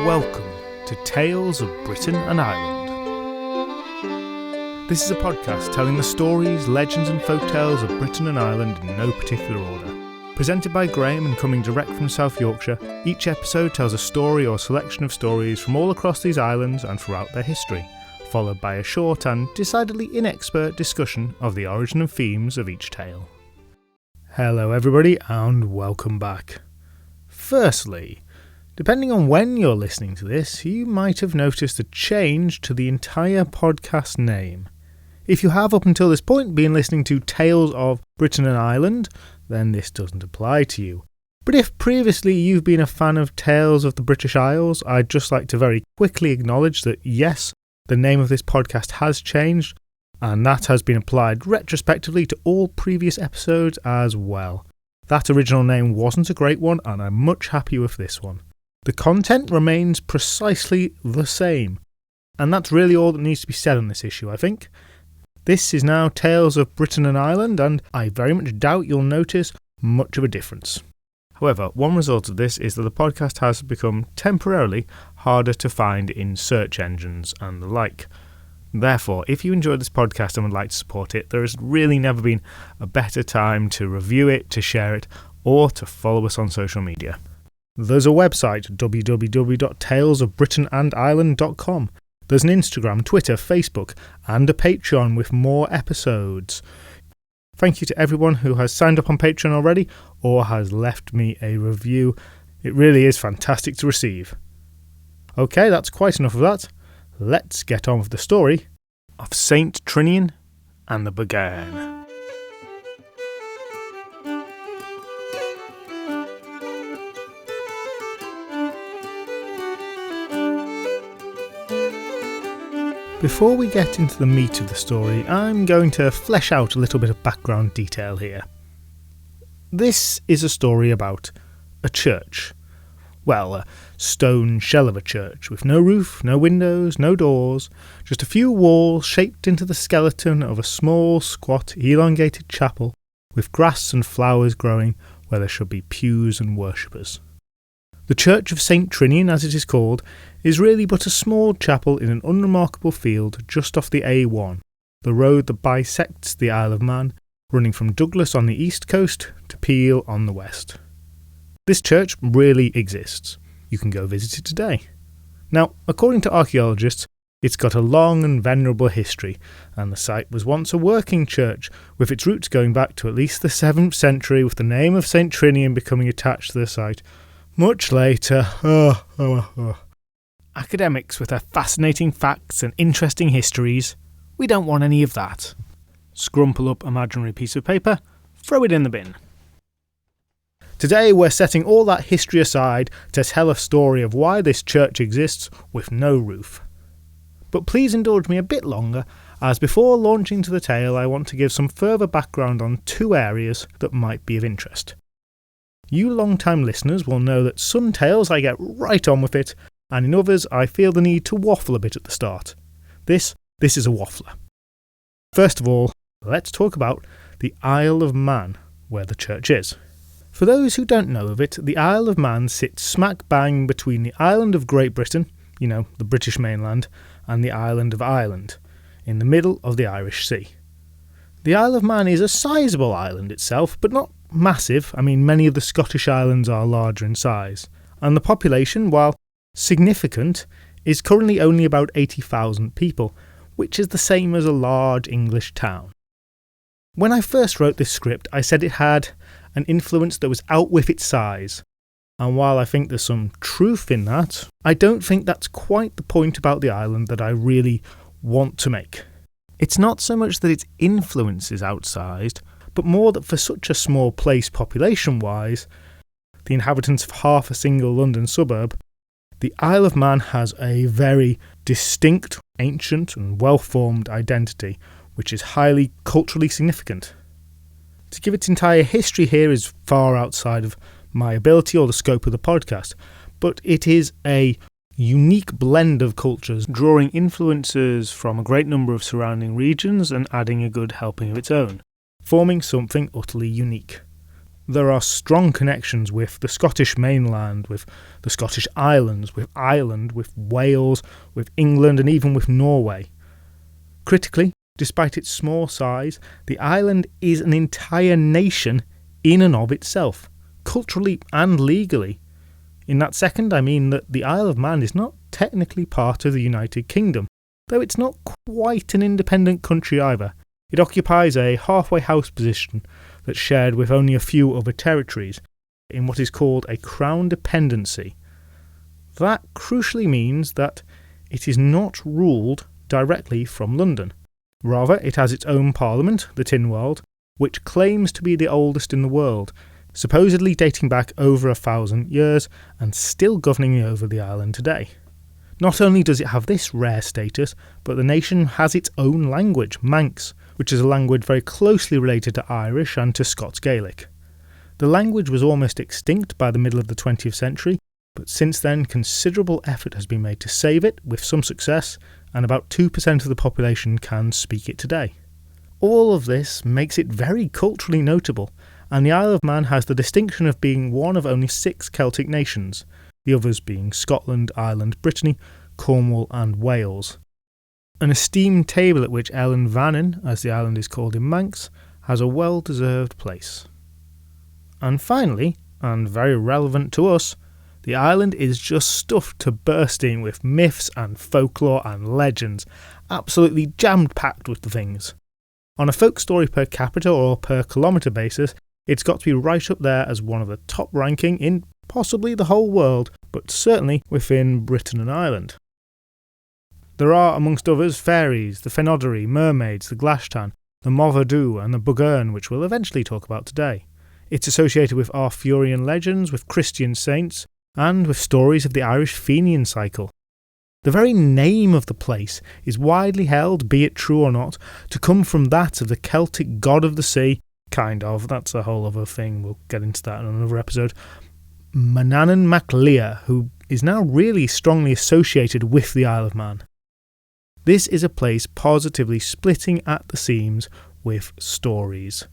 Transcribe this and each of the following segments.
Welcome to Tales of Britain and Ireland. This is a podcast telling the stories, legends and folktales of Britain and Ireland in no particular order. Presented by Graham and coming direct from South Yorkshire, each episode tells a story or selection of stories from all across these islands and throughout their history, followed by a short and decidedly inexpert discussion of the origin and themes of each tale. Hello everybody and welcome back. Firstly, depending on when you're listening to this, you might have noticed a change to the entire podcast name. If you have up until this point been listening to Tales of Britain and Ireland, then this doesn't apply to you. But if previously you've been a fan of Tales of the British Isles, I'd just like to very quickly acknowledge that yes, the name of this podcast has changed, and that has been applied retrospectively to all previous episodes as well. That original name wasn't a great one, and I'm much happier with this one. The content remains precisely the same, and that's really all that needs to be said on this issue, I think. This is now Tales of Britain and Ireland, and I very much doubt you'll notice much of a difference. However, one result of this is that the podcast has become temporarily harder to find in search engines and the like. Therefore, if you enjoyed this podcast and would like to support it, there has really never been a better time to review it, to share it, or to follow us on social media. There's a website, www.talesofbritainandireland.com. There's an Instagram, Twitter, Facebook, and a Patreon with more episodes. Thank you to everyone who has signed up on Patreon already or has left me a review. It really is fantastic to receive. Okay, that's quite enough of that. Let's get on with the story of St Trinian and the Buggane. Before we get into the meat of the story, I'm going to flesh out a little bit of background detail here. This is a story about a church. Well, a stone shell of a church, with no roof, no windows, no doors, just a few walls shaped into the skeleton of a small, squat, elongated chapel, with grass and flowers growing where there should be pews and worshippers. The Church of St Trinian, as it is called, is really but a small chapel in an unremarkable field just off the A1, the road that bisects the Isle of Man, running from Douglas on the east coast to Peel on the west. This church really exists. You can go visit it today. Now, according to archaeologists, it's got a long and venerable history, and the site was once a working church, with its roots going back to at least the 7th century, with the name of St Trinian becoming attached to the site much later. Academics with their fascinating facts and interesting histories, we don't want any of that. Scrumple up imaginary piece of paper, throw it in the bin. Today we're setting all that history aside to tell a story of why this church exists with no roof. But please indulge me a bit longer, as before launching to the tale I want to give some further background on two areas that might be of interest. You long-time listeners will know that some tales I get right on with it, and in others I feel the need to waffle a bit at the start. This is a waffler. First of all, let's talk about the Isle of Man, where the church is. For those who don't know of it, the Isle of Man sits smack bang between the island of Great Britain, the British mainland, and the island of Ireland, in the middle of the Irish Sea. The Isle of Man is a sizable island itself, but not massive. Many of the Scottish islands are larger in size, and the population, while significant, is currently only about 80,000 people, which is the same as a large English town. When I first wrote this script, I said it had an influence that was out with its size, and while I think there's some truth in that, I don't think that's quite the point about the island that I really want to make. It's not so much that its influence is outsized, but more that for such a small place population-wise, the inhabitants of half a single London suburb, the Isle of Man has a very distinct, ancient and well-formed identity, which is highly culturally significant. To give its entire history here is far outside of my ability or the scope of the podcast, but it is a unique blend of cultures, drawing influences from a great number of surrounding regions and adding a good helping of its own, forming something utterly unique. There are strong connections with the Scottish mainland, with the Scottish Islands, with Ireland, with Wales, with England and even with Norway. Critically, despite its small size, the island is an entire nation in and of itself, culturally and legally. In that second, I mean that the Isle of Man is not technically part of the United Kingdom, though it's not quite an independent country either. It occupies a halfway house position that's shared with only a few other territories, in what is called a crown dependency. That crucially means that it is not ruled directly from London. Rather, it has its own parliament, the Tynwald, which claims to be the oldest in the world, supposedly dating back over 1,000 years and still governing over the island today. Not only does it have this rare status, but the nation has its own language, Manx, which is a language very closely related to Irish and to Scots Gaelic. The language was almost extinct by the middle of the 20th century, but since then considerable effort has been made to save it, with some success, and about 2% of the population can speak it today. All of this makes it very culturally notable, and the Isle of Man has the distinction of being one of only 6 Celtic nations, the others being Scotland, Ireland, Brittany, Cornwall and Wales. An esteemed table at which Ellen Vannin, as the island is called in Manx, has a well-deserved place. And finally, and very relevant to us, the island is just stuffed to bursting with myths and folklore and legends, absolutely jammed-packed with the things. On a folk story per capita or per kilometre basis, it's got to be right up there as one of the top ranking in possibly the whole world, but certainly within Britain and Ireland. There are, amongst others, fairies, the Fenodari, mermaids, the Glashtan, the Movadu and the Buggane, which we'll eventually talk about today. It's associated with Arthurian legends, with Christian saints, and with stories of the Irish Fenian cycle. The very name of the place is widely held, be it true or not, to come from that of the Celtic god of the sea, kind of, that's a whole other thing, we'll get into that in another episode, Manannán mac Lia, who is now really strongly associated with the Isle of Man. This is a place positively splitting at the seams with stories.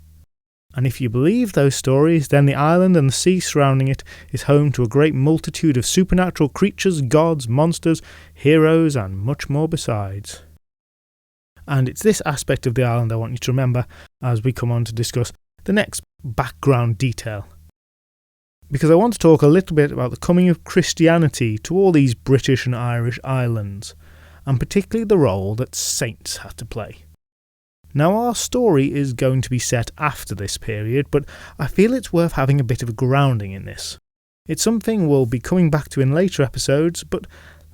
And if you believe those stories, then the island and the sea surrounding it is home to a great multitude of supernatural creatures, gods, monsters, heroes, and much more besides. And it's this aspect of the island I want you to remember as we come on to discuss the next background detail. Because I want to talk a little bit about the coming of Christianity to all these British and Irish islands, and particularly the role that saints had to play. Now, our story is going to be set after this period, but I feel it's worth having a bit of a grounding in this. It's something we'll be coming back to in later episodes, but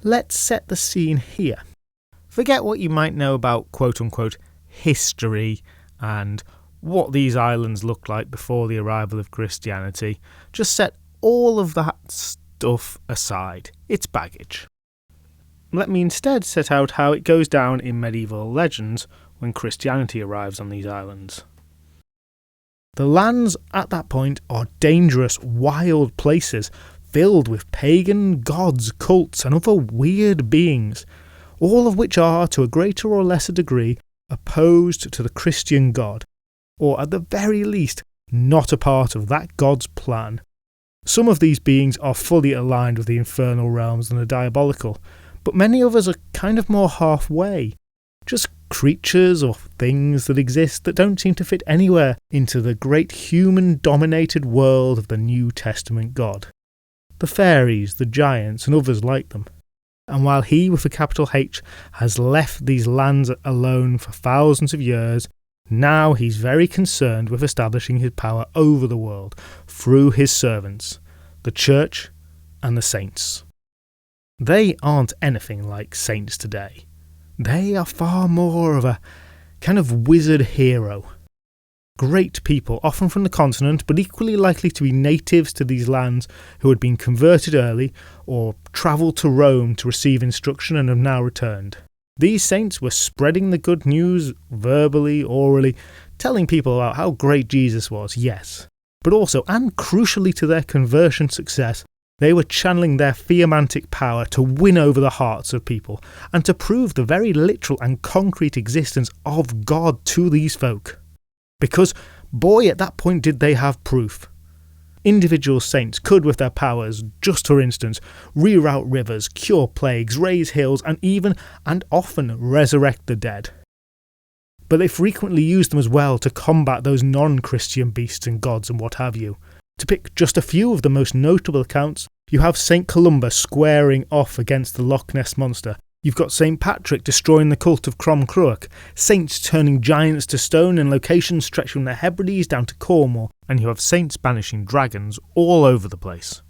let's set the scene here. Forget what you might know about quote-unquote history and what these islands looked like before the arrival of Christianity. Just set all of that stuff aside. It's baggage. Let me instead set out how it goes down in medieval legends when Christianity arrives on these islands. The lands at that point are dangerous, wild places filled with pagan gods, cults and other weird beings, all of which are, to a greater or lesser degree, opposed to the Christian God, or at the very least, not a part of that God's plan. Some of these beings are fully aligned with the infernal realms and the diabolical, but many others are kind of more halfway, just creatures or things that exist that don't seem to fit anywhere into the great human-dominated world of the New Testament God. The fairies, the giants, and others like them. And while he, with a capital H, has left these lands alone for thousands of years, now he's very concerned with establishing his power over the world through his servants, the Church and the saints. They aren't anything like saints today. They are far more of a kind of wizard hero. Great people, often from the continent, but equally likely to be natives to these lands who had been converted early or travelled to Rome to receive instruction and have now returned. These saints were spreading the good news verbally, orally, telling people about how great Jesus was, yes. But also, and crucially to their conversion success, they were channeling their theomantic power to win over the hearts of people and to prove the very literal and concrete existence of God to these folk. Because, boy, at that point did they have proof. Individual saints could, with their powers, just for instance, reroute rivers, cure plagues, raise hills, and even, and often, resurrect the dead. But they frequently used them as well to combat those non-Christian beasts and gods and what have you. To pick just a few of the most notable accounts, you have St Columba squaring off against the Loch Ness Monster. You've got St Patrick destroying the cult of Crom Cruach, saints turning giants to stone in locations stretching from the Hebrides down to Cornwall, and you have saints banishing dragons all over the place.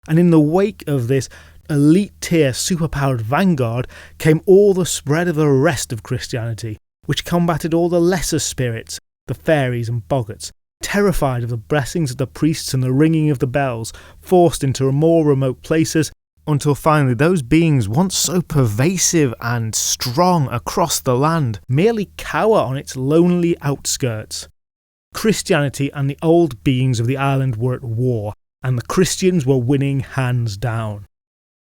And in the wake of this elite tier superpowered vanguard came all the spread of the rest of Christianity, which combated all the lesser spirits, the fairies and boggarts, terrified of the blessings of the priests and the ringing of the bells, forced into more remote places, until finally those beings, once so pervasive and strong across the land, merely cower on its lonely outskirts. Christianity and the old beings of the island were at war, and the Christians were winning hands down.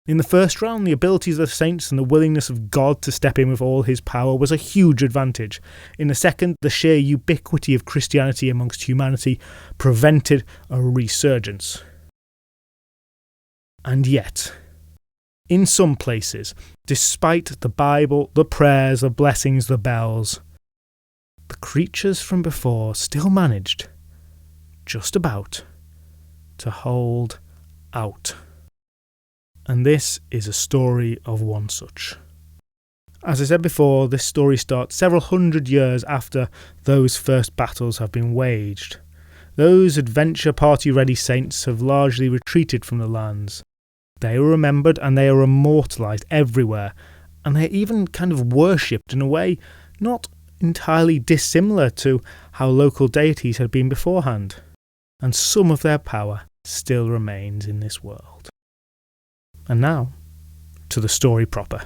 In the first round, the abilities of the saints and the willingness of God to step in with all his power was a huge advantage. In the second, the sheer ubiquity of Christianity amongst humanity prevented a resurgence. And yet, in some places, despite the Bible, the prayers, the blessings, the bells, the creatures from before still managed, just about, to hold out. And this is a story of one such. As I said before, this story starts several hundred years after those first battles have been waged. Those adventure party-ready saints have largely retreated from the lands. They are remembered and they are immortalised everywhere, and they are even kind of worshipped in a way not entirely dissimilar to how local deities had been beforehand. And some of their power still remains in this world. And now, to the story proper.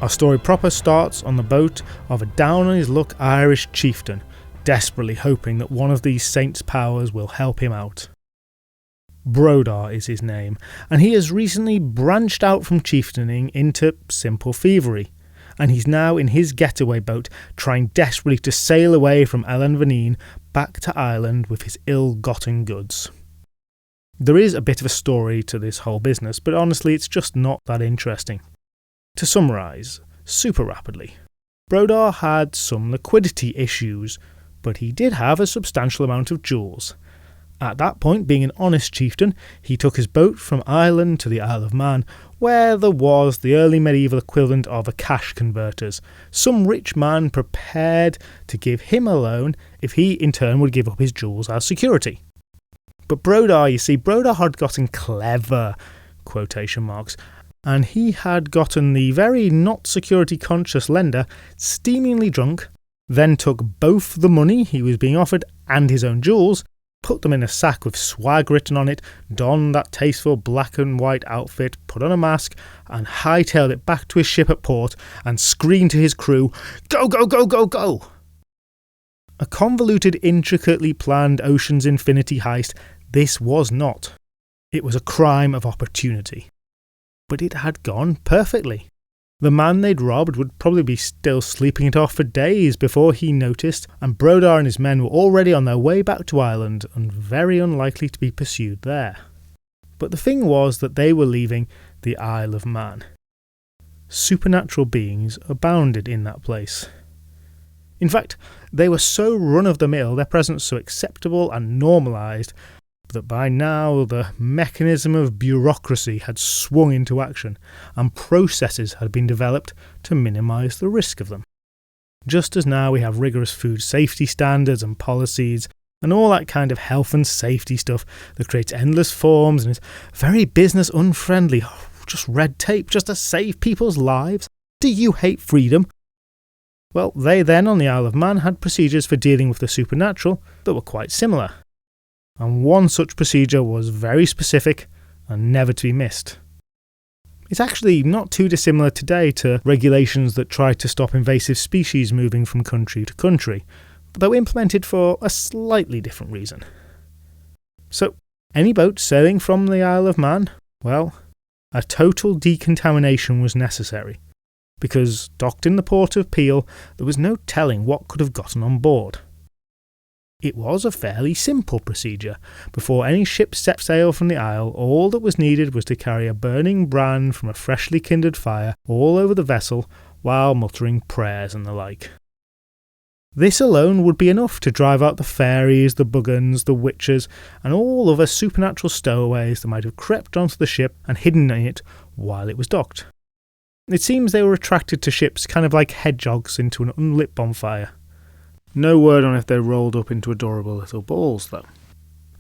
Our story proper starts on the boat of a down-on-his-luck Irish chieftain, desperately hoping that one of these saints' powers will help him out. Brodar is his name, and he has recently branched out from chieftaining into simple thievery, and he's now in his getaway boat trying desperately to sail away from Ellen Vanine back to Ireland with his ill-gotten goods. There is a bit of a story to this whole business, but honestly it's just not that interesting. To summarise, super rapidly, Brodar had some liquidity issues, but he did have a substantial amount of jewels. At that point, being an honest chieftain, he took his boat from Ireland to the Isle of Man, where there was the early medieval equivalent of a cash converters, some rich man prepared to give him a loan if he in turn would give up his jewels as security. But Brodar, you see, Brodar had gotten clever, quotation marks, and he had gotten the very not security conscious lender steamingly drunk, then took both the money he was being offered and his own jewels, put them in a sack with swag written on it, donned that tasteful black and white outfit, put on a mask, and hightailed it back to his ship at port and screamed to his crew, "Go, go, go, go, go!" A convoluted, intricately planned Ocean's Infinity heist, this was not. It was a crime of opportunity. But it had gone perfectly. The man they'd robbed would probably be still sleeping it off for days before he noticed, and Brodar and his men were already on their way back to Ireland and very unlikely to be pursued there. But the thing was that they were leaving the Isle of Man. Supernatural beings abounded in that place. In fact, they were so run-of-the-mill, their presence so acceptable and normalised, that by now the mechanism of bureaucracy had swung into action and processes had been developed to minimise the risk of them. Just as now we have rigorous food safety standards and policies and all that kind of health and safety stuff that creates endless forms and is very business unfriendly, just red tape just to save people's lives. Do you hate freedom? Well, they then on the Isle of Man had procedures for dealing with the supernatural that were quite similar. And one such procedure was very specific and never to be missed. It's actually not too dissimilar today to regulations that try to stop invasive species moving from country to country. though implemented for a slightly different reason. So, any boat sailing from the Isle of Man, well, a total decontamination was necessary, because docked in the port of Peel, there was no telling what could have gotten on board. It was a fairly simple procedure. Before any ship set sail from the isle, all that was needed was to carry a burning brand from a freshly kindled fire all over the vessel while muttering prayers and the like. This alone would be enough to drive out the fairies, the Buggans, the witches, and all other supernatural stowaways that might have crept onto the ship and hidden in it while it was docked. It seems they were attracted to ships kind of like hedgehogs into an unlit bonfire. No word on if they rolled up into adorable little balls, though.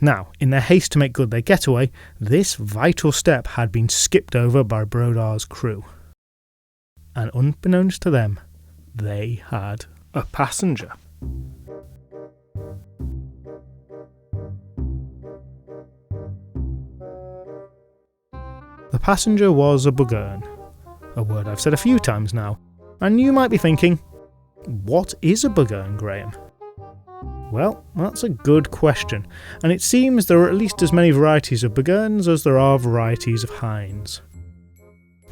Now, in their haste to make good their getaway, this vital step had been skipped over by Brodar's crew. And unbeknownst to them, they had a passenger. The passenger was a Buggane, a word I've said a few times now, and you might be thinking, what is a Buggane, Graham? Well, that's a good question, and it seems there are at least as many varieties of Bugganes as there are varieties of hinds.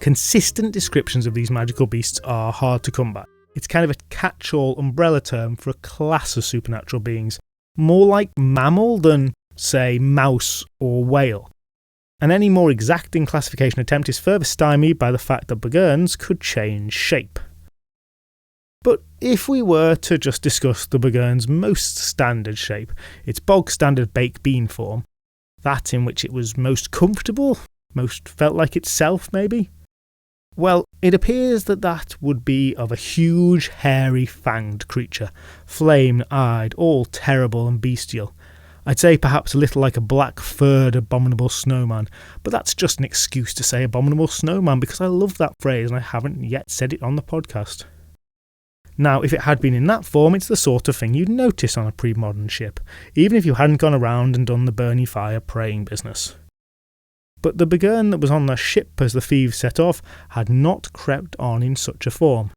Consistent descriptions of these magical beasts are hard to come by. It's kind of a catch-all umbrella term for a class of supernatural beings, more like mammal than, say, mouse or whale. And any more exacting classification attempt is further stymied by the fact that Bugganes could change shape. But if we were to just discuss the Buggane's most standard shape, its bog-standard baked bean form, that in which it was most comfortable, most felt like itself maybe, well, it appears that that would be of a huge, hairy, fanged creature, flame-eyed, all terrible and bestial. I'd say perhaps a little like a black-furred abominable snowman, but that's just an excuse to say abominable snowman because I love that phrase and I haven't yet said it on the podcast. Now, if it had been in that form, it's the sort of thing you'd notice on a pre-modern ship, even if you hadn't gone around and done the Bernie Fire praying business. But the Buggane that was on the ship as the thieves set off had not crept on in such a form.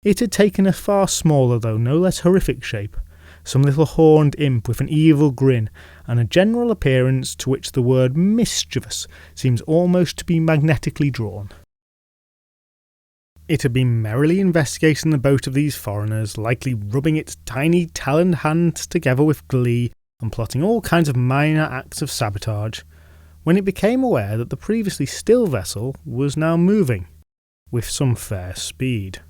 It had taken a far smaller, though no less horrific shape, some little horned imp with an evil grin, and a general appearance to which the word mischievous seems almost to be magnetically drawn. It had been merrily investigating the boat of these foreigners, likely rubbing its tiny taloned hands together with glee and plotting all kinds of minor acts of sabotage, when it became aware that the previously still vessel was now moving, with some fair speed.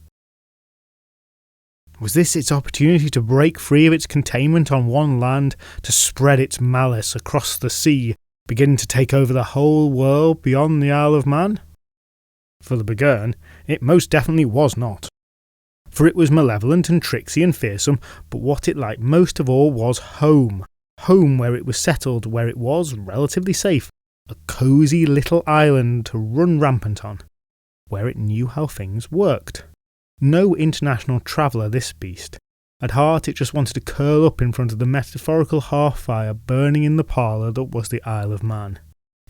Was this its opportunity to break free of its containment on one land, to spread its malice across the sea, begin to take over the whole world beyond the Isle of Man? For the Buggane, it most definitely was not. For it was malevolent and tricksy and fearsome, but what it liked most of all was home. Home where it was settled, where it was relatively safe, a cosy little island to run rampant on, where it knew how things worked. No international traveller, this beast. At heart, it just wanted to curl up in front of the metaphorical hearth-fire burning in the parlour that was the Isle of Man.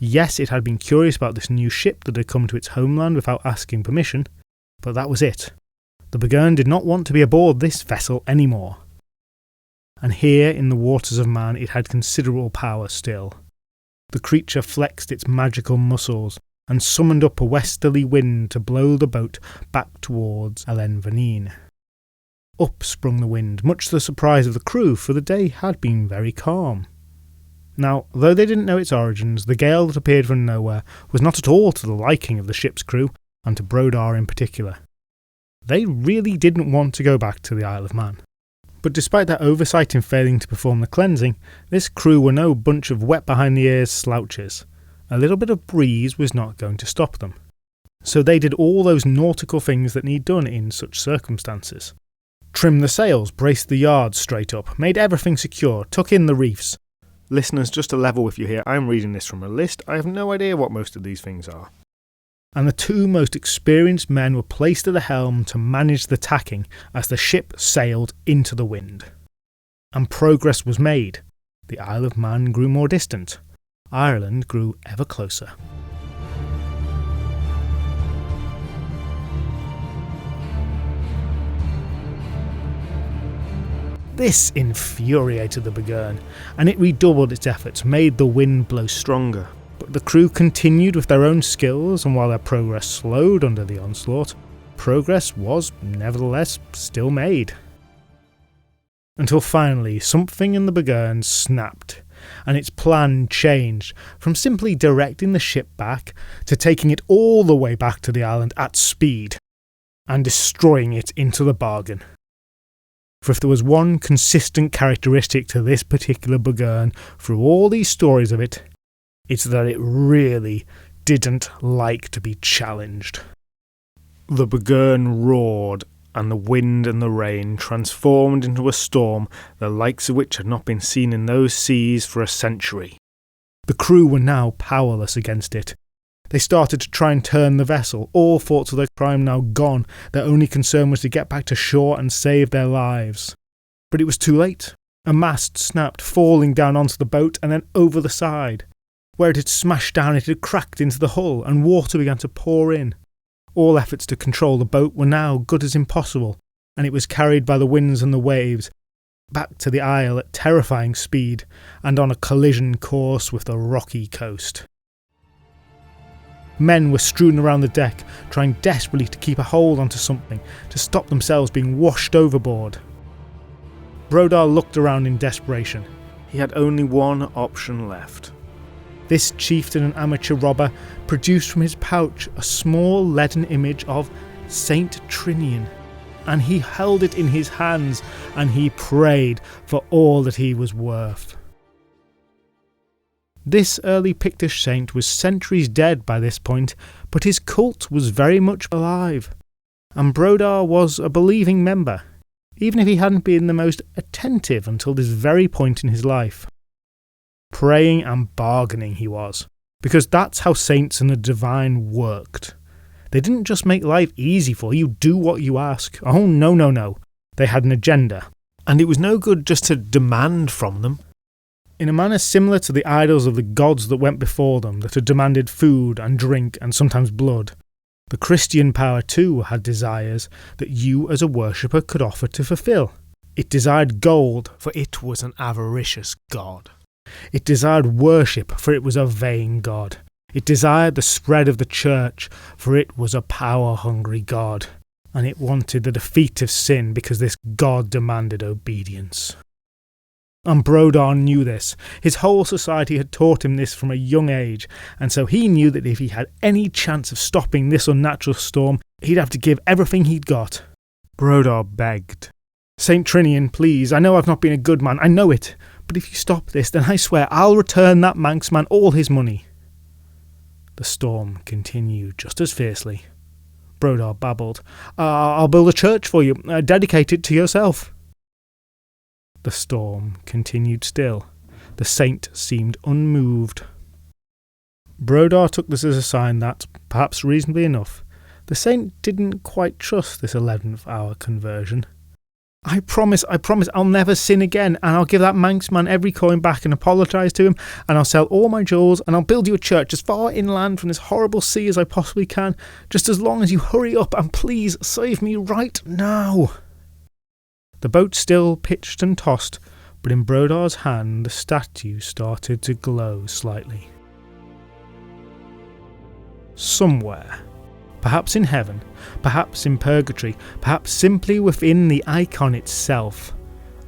Yes, it had been curious about this new ship that had come to its homeland without asking permission, but that was it. The Buggane did not want to be aboard this vessel anymore. And here, in the waters of Man, it had considerable power still. The creature flexed its magical muscles and summoned up a westerly wind to blow the boat back towards Elenvanine. Up sprung the wind, much to the surprise of the crew, for the day had been very calm. Now, though they didn't know its origins, the gale that appeared from nowhere was not at all to the liking of the ship's crew, and to Brodar in particular. They really didn't want to go back to the Isle of Man. But despite their oversight in failing to perform the cleansing, this crew were no bunch of wet-behind-the-ears slouches. A little bit of breeze was not going to stop them. So they did all those nautical things that need done in such circumstances. Trimmed the sails, braced the yards straight up, made everything secure, tuck in the reefs. Listeners, just to level with you here, I'm reading this from a list. I have no idea what most of these things are. And the two most experienced men were placed at the helm to manage the tacking as the ship sailed into the wind. And progress was made. The Isle of Man grew more distant. Ireland grew ever closer. This infuriated the Buggane, and it redoubled its efforts, made the wind blow stronger. But the crew continued with their own skills, and while their progress slowed under the onslaught, progress was nevertheless still made. Until finally something in the Buggane snapped, and its plan changed from simply directing the ship back to taking it all the way back to the island at speed and destroying it into the bargain. For if there was one consistent characteristic to this particular Buggane through all these stories of it, it's that it really didn't like to be challenged. The Buggane roared, and the wind and the rain transformed into a storm the likes of which had not been seen in those seas for a century. The crew were now powerless against it. They started to try and turn the vessel, all thoughts of their crime now gone. Their only concern was to get back to shore and save their lives. But it was too late. A mast snapped, falling down onto the boat and then over the side. Where it had smashed down, it had cracked into the hull, and water began to pour in. All efforts to control the boat were now good as impossible, and it was carried by the winds and the waves back to the isle at terrifying speed and on a collision course with the rocky coast. Men were strewn around the deck, trying desperately to keep a hold onto something, to stop themselves being washed overboard. Brodar looked around in desperation. He had only one option left. This chieftain and amateur robber produced from his pouch a small leaden image of St Trinian, and he held it in his hands, and he prayed for all that he was worth. This early Pictish saint was centuries dead by this point, but his cult was very much alive, and Brodar was a believing member, even if he hadn't been the most attentive until this very point in his life. Praying and bargaining he was, because that's how saints and the divine worked. They didn't just make life easy for you, do what you ask. Oh, no. They had an agenda, and it was no good just to demand from them. In a manner similar to the idols of the gods that went before them, that had demanded food and drink and sometimes blood, the Christian power too had desires that you as a worshipper could offer to fulfill. It desired gold, for it was an avaricious god. It desired worship, for it was a vain god. It desired the spread of the church, for it was a power-hungry god. And it wanted the defeat of sin, because this god demanded obedience. And Brodar knew this. His whole society had taught him this from a young age, and so he knew that if he had any chance of stopping this unnatural storm, he'd have to give everything he'd got. Brodar begged. St Trinian, please, I know I've not been a good man, I know it. But if you stop this, then I swear I'll return that Manxman all his money. The storm continued just as fiercely. Brodar babbled. I'll build a church for you, dedicate it to yourself. The storm continued still. The saint seemed unmoved. Brodar took this as a sign that, perhaps reasonably enough, the saint didn't quite trust this 11th hour conversion. I promise I'll never sin again, and I'll give that Manxman every coin back and apologise to him, and I'll sell all my jewels, and I'll build you a church as far inland from this horrible sea as I possibly can, just as long as you hurry up and please save me right now. The boat still pitched and tossed, but in Brodar's hand the statue started to glow slightly. Somewhere, perhaps in heaven, perhaps in purgatory, perhaps simply within the icon itself,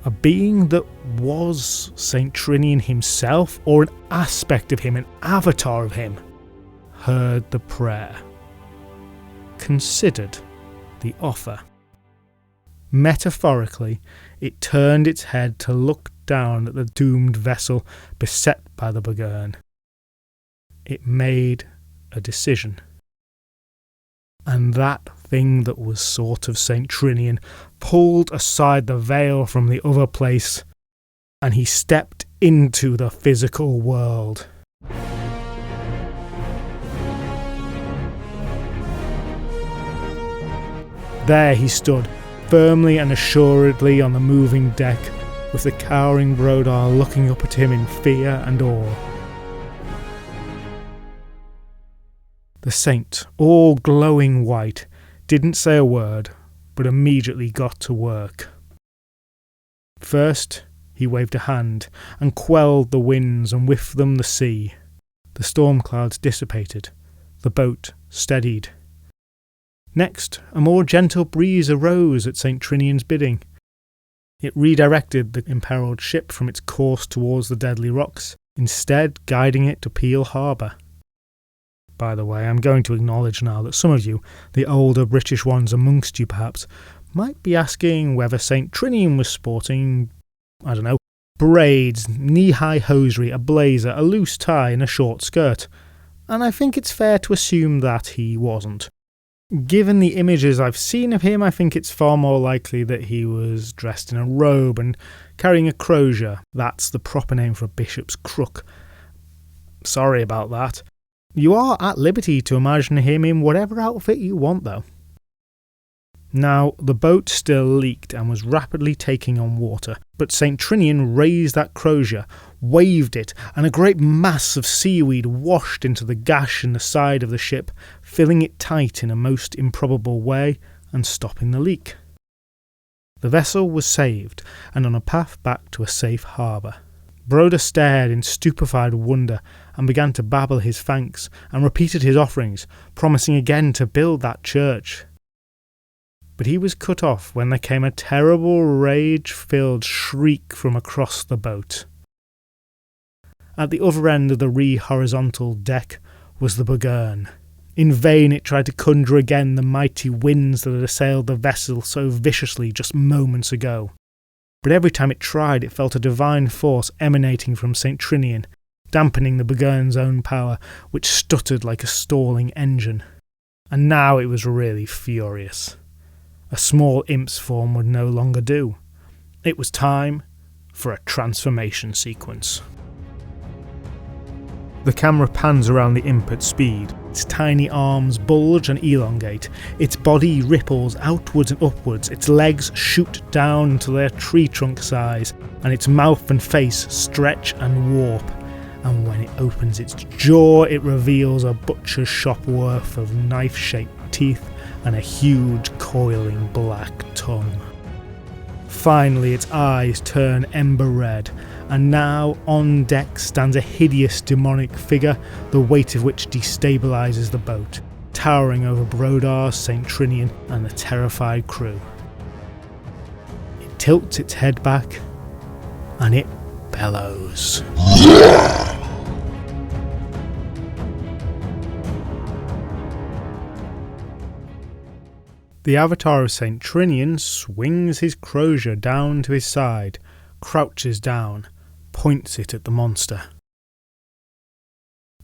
a being that was St Trinian himself, or an aspect of him, an avatar of him, heard the prayer, considered the offer. Metaphorically, it turned its head to look down at the doomed vessel beset by the Buggane. It made a decision. And that thing that was sort of St Trinian pulled aside the veil from the other place, and he stepped into the physical world. There he stood, firmly and assuredly on the moving deck, with the cowering Brodar looking up at him in fear and awe. The saint, all glowing white, didn't say a word, but immediately got to work. First, he waved a hand and quelled the winds and with them the sea. The storm clouds dissipated. The boat steadied. Next, a more gentle breeze arose at St Trinian's bidding. It redirected the imperilled ship from its course towards the deadly rocks, instead guiding it to Peel Harbour. By the way, I'm going to acknowledge now that some of you, the older British ones amongst you perhaps, might be asking whether St Trinian was sporting, I don't know, braids, knee-high hosiery, a blazer, a loose tie and a short skirt. And I think it's fair to assume that he wasn't. Given the images I've seen of him, I think it's far more likely that he was dressed in a robe and carrying a crozier. That's the proper name for a bishop's crook. Sorry about that. You are at liberty to imagine him in whatever outfit you want, though. Now, the boat still leaked and was rapidly taking on water, but St Trinian raised that crozier, waved it, and a great mass of seaweed washed into the gash in the side of the ship, filling it tight in a most improbable way and stopping the leak. The vessel was saved and on a path back to a safe harbour. Broder stared in stupefied wonder and began to babble his thanks and repeated his offerings, promising again to build that church. But he was cut off when there came a terrible rage-filled shriek from across the boat. At the other end of the horizontal deck was the Buggane. In vain it tried to conjure again the mighty winds that had assailed the vessel so viciously just moments ago. But every time it tried, it felt a divine force emanating from St Trinian, dampening the Buggane's own power, which stuttered like a stalling engine. And now it was really furious. A small imp's form would no longer do. It was time for a transformation sequence. The camera pans around the imp at speed. Its tiny arms bulge and elongate. Its body ripples outwards and upwards. Its legs shoot down until they're tree trunk size, and its mouth and face stretch and warp. And when it opens its jaw, it reveals a butcher's shop worth of knife-shaped teeth and a huge coiling black tongue. Finally its eyes turn ember red, and now on deck stands a hideous demonic figure, the weight of which destabilises the boat, towering over Broder, St Trinian and the terrified crew. It tilts its head back, and it bellows. The avatar of St Trinian swings his crozier down to his side, crouches down, points it at the monster.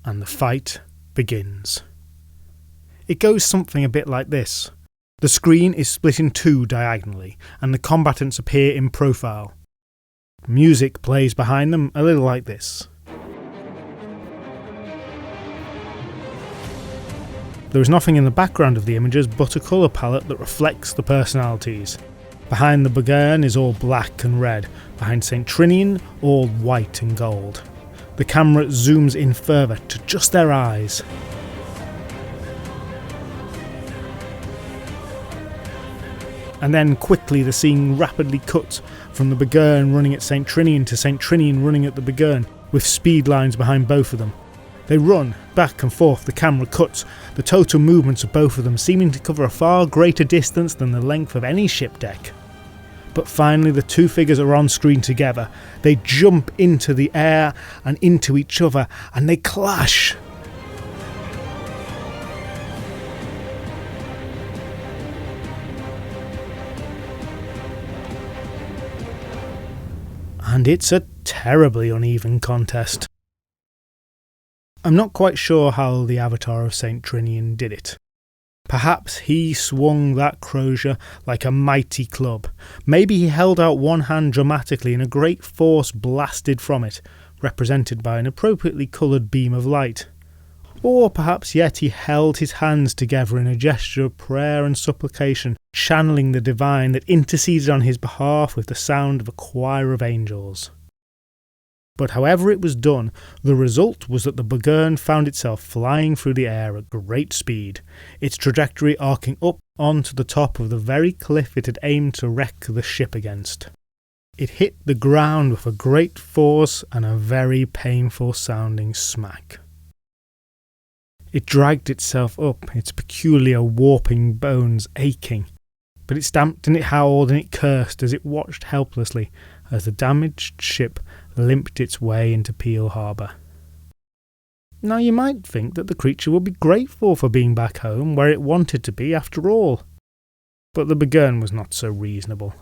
And the fight begins. It goes something a bit like this. The screen is split in two diagonally, and the combatants appear in profile. Music plays behind them a little like this. There is nothing in the background of the images but a colour palette that reflects the personalities. Behind the Buggane is all black and red, behind St Trinian all white and gold. The camera zooms in further to just their eyes. And then quickly the scene rapidly cuts from the Buggane running at St Trinian to St Trinian running at the Buggane, with speed lines behind both of them. They run back and forth, the camera cuts, the total movements of both of them seeming to cover a far greater distance than the length of any ship deck. But finally the two figures are on screen together. They jump into the air and into each other, and they clash. And it's a terribly uneven contest. I'm not quite sure how the avatar of St Trinian did it. Perhaps he swung that crozier like a mighty club. Maybe he held out one hand dramatically and a great force blasted from it, represented by an appropriately coloured beam of light. Or perhaps yet he held his hands together in a gesture of prayer and supplication, channeling the divine that interceded on his behalf with the sound of a choir of angels. But however it was done, the result was that the Buggane found itself flying through the air at great speed, its trajectory arcing up onto the top of the very cliff it had aimed to wreck the ship against. It hit the ground with a great force and a very painful sounding smack. It dragged itself up, its peculiar warping bones aching, but it stamped and it howled and it cursed as it watched helplessly as the damaged ship limped its way into Peel Harbour. Now you might think that the creature would be grateful for being back home where it wanted to be after all, but the Buggane was not so reasonable.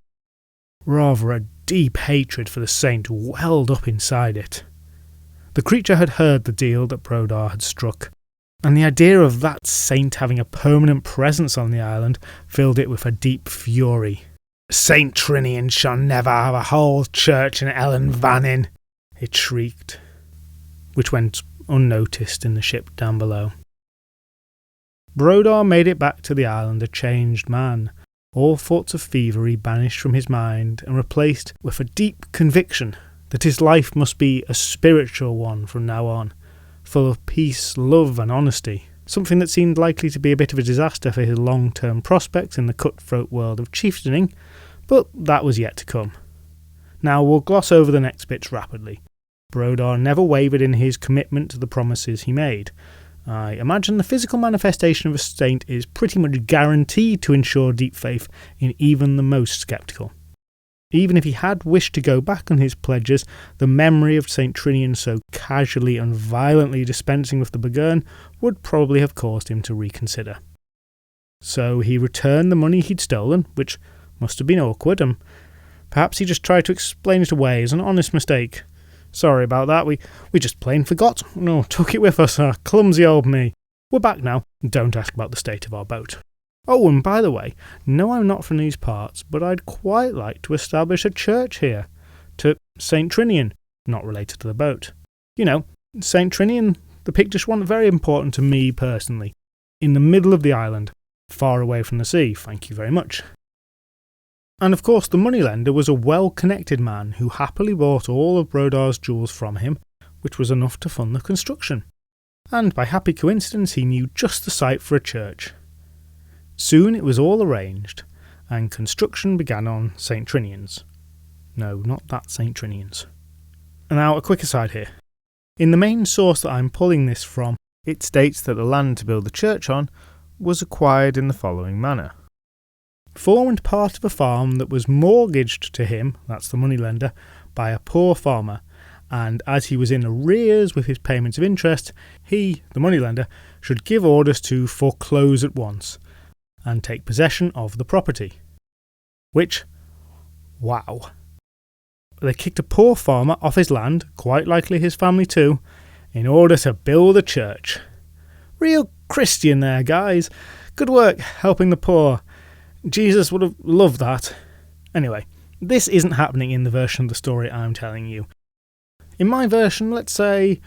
Rather, a deep hatred for the saint welled up inside it. The creature had heard the deal that Brodar had struck, and the idea of that saint having a permanent presence on the island filled it with a deep fury. "St Trinian shall never have a whole church in Ellen Vannin," it shrieked, which went unnoticed in the ship down below. Brodar made it back to the island a changed man, all thoughts of thievery banished from his mind and replaced with a deep conviction that his life must be a spiritual one from now on, full of peace, love and honesty, something that seemed likely to be a bit of a disaster for his long-term prospects in the cutthroat world of chieftaining, but that was yet to come. Now we'll gloss over the next bits rapidly. Brodar never wavered in his commitment to the promises he made. I imagine the physical manifestation of a saint is pretty much guaranteed to ensure deep faith in even the most sceptical. Even if he had wished to go back on his pledges, the memory of St Trinian so casually and violently dispensing with the Buggane would probably have caused him to reconsider. So he returned the money he'd stolen, which must have been awkward, and perhaps he just tried to explain it away as an honest mistake. "Sorry about that, we just plain forgot. No, took it with us, clumsy old me. We're back now, don't ask about the state of our boat. Oh, and by the way, no, I'm not from these parts, but I'd quite like to establish a church here, to St Trinian, not related to the boat. You know, St Trinian, the Pictish one, very important to me personally. In the middle of the island, far away from the sea, thank you very much." And of course the moneylender was a well-connected man who happily bought all of Brodar's jewels from him, which was enough to fund the construction. And by happy coincidence he knew just the site for a church. Soon it was all arranged, and construction began on St Trinian's. No, not that St Trinian's. And now a quick aside here. In the main source that I'm pulling this from, it states that the land to build the church on was acquired in the following manner. Formed part of a farm that was mortgaged to him, that's the moneylender, by a poor farmer, and as he was in arrears with his payments of interest, he, the moneylender, should give orders to foreclose at once and take possession of the property. Which, wow. They kicked a poor farmer off his land, quite likely his family too, in order to build a church. Real Christian there, guys. Good work helping the poor. Jesus would have loved that. Anyway, this isn't happening in the version of the story I'm telling you. In my version, let's say,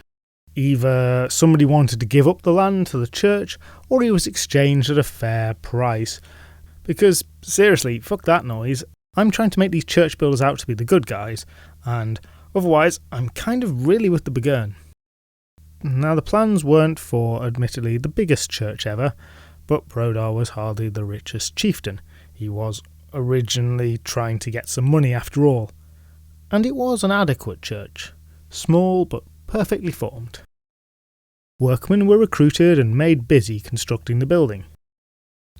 either somebody wanted to give up the land to the church, or he was exchanged at a fair price. Because, seriously, fuck that noise. I'm trying to make these church builders out to be the good guys, and otherwise, I'm kind of really with the Buggane. Now, the plans weren't for, admittedly, the biggest church ever, but Brodar was hardly the richest chieftain. He was originally trying to get some money after all. And it was an adequate church, small but perfectly formed. Workmen were recruited and made busy constructing the building.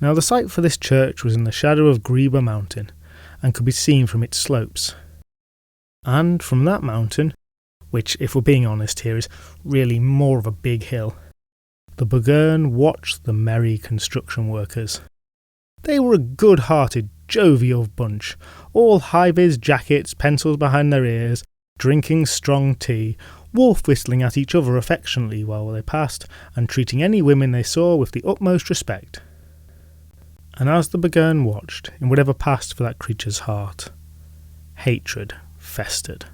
Now the site for this church was in the shadow of Greeba Mountain and could be seen from its slopes. And from that mountain, which if we're being honest here is really more of a big hill, the Buggane watched the merry construction workers. They were a good-hearted, jovial bunch, all high-vis jackets, pencils behind their ears, drinking strong tea, wolf-whistling at each other affectionately while they passed, and treating any women they saw with the utmost respect. And as the Buggane watched, in whatever passed for that creature's heart, hatred festered.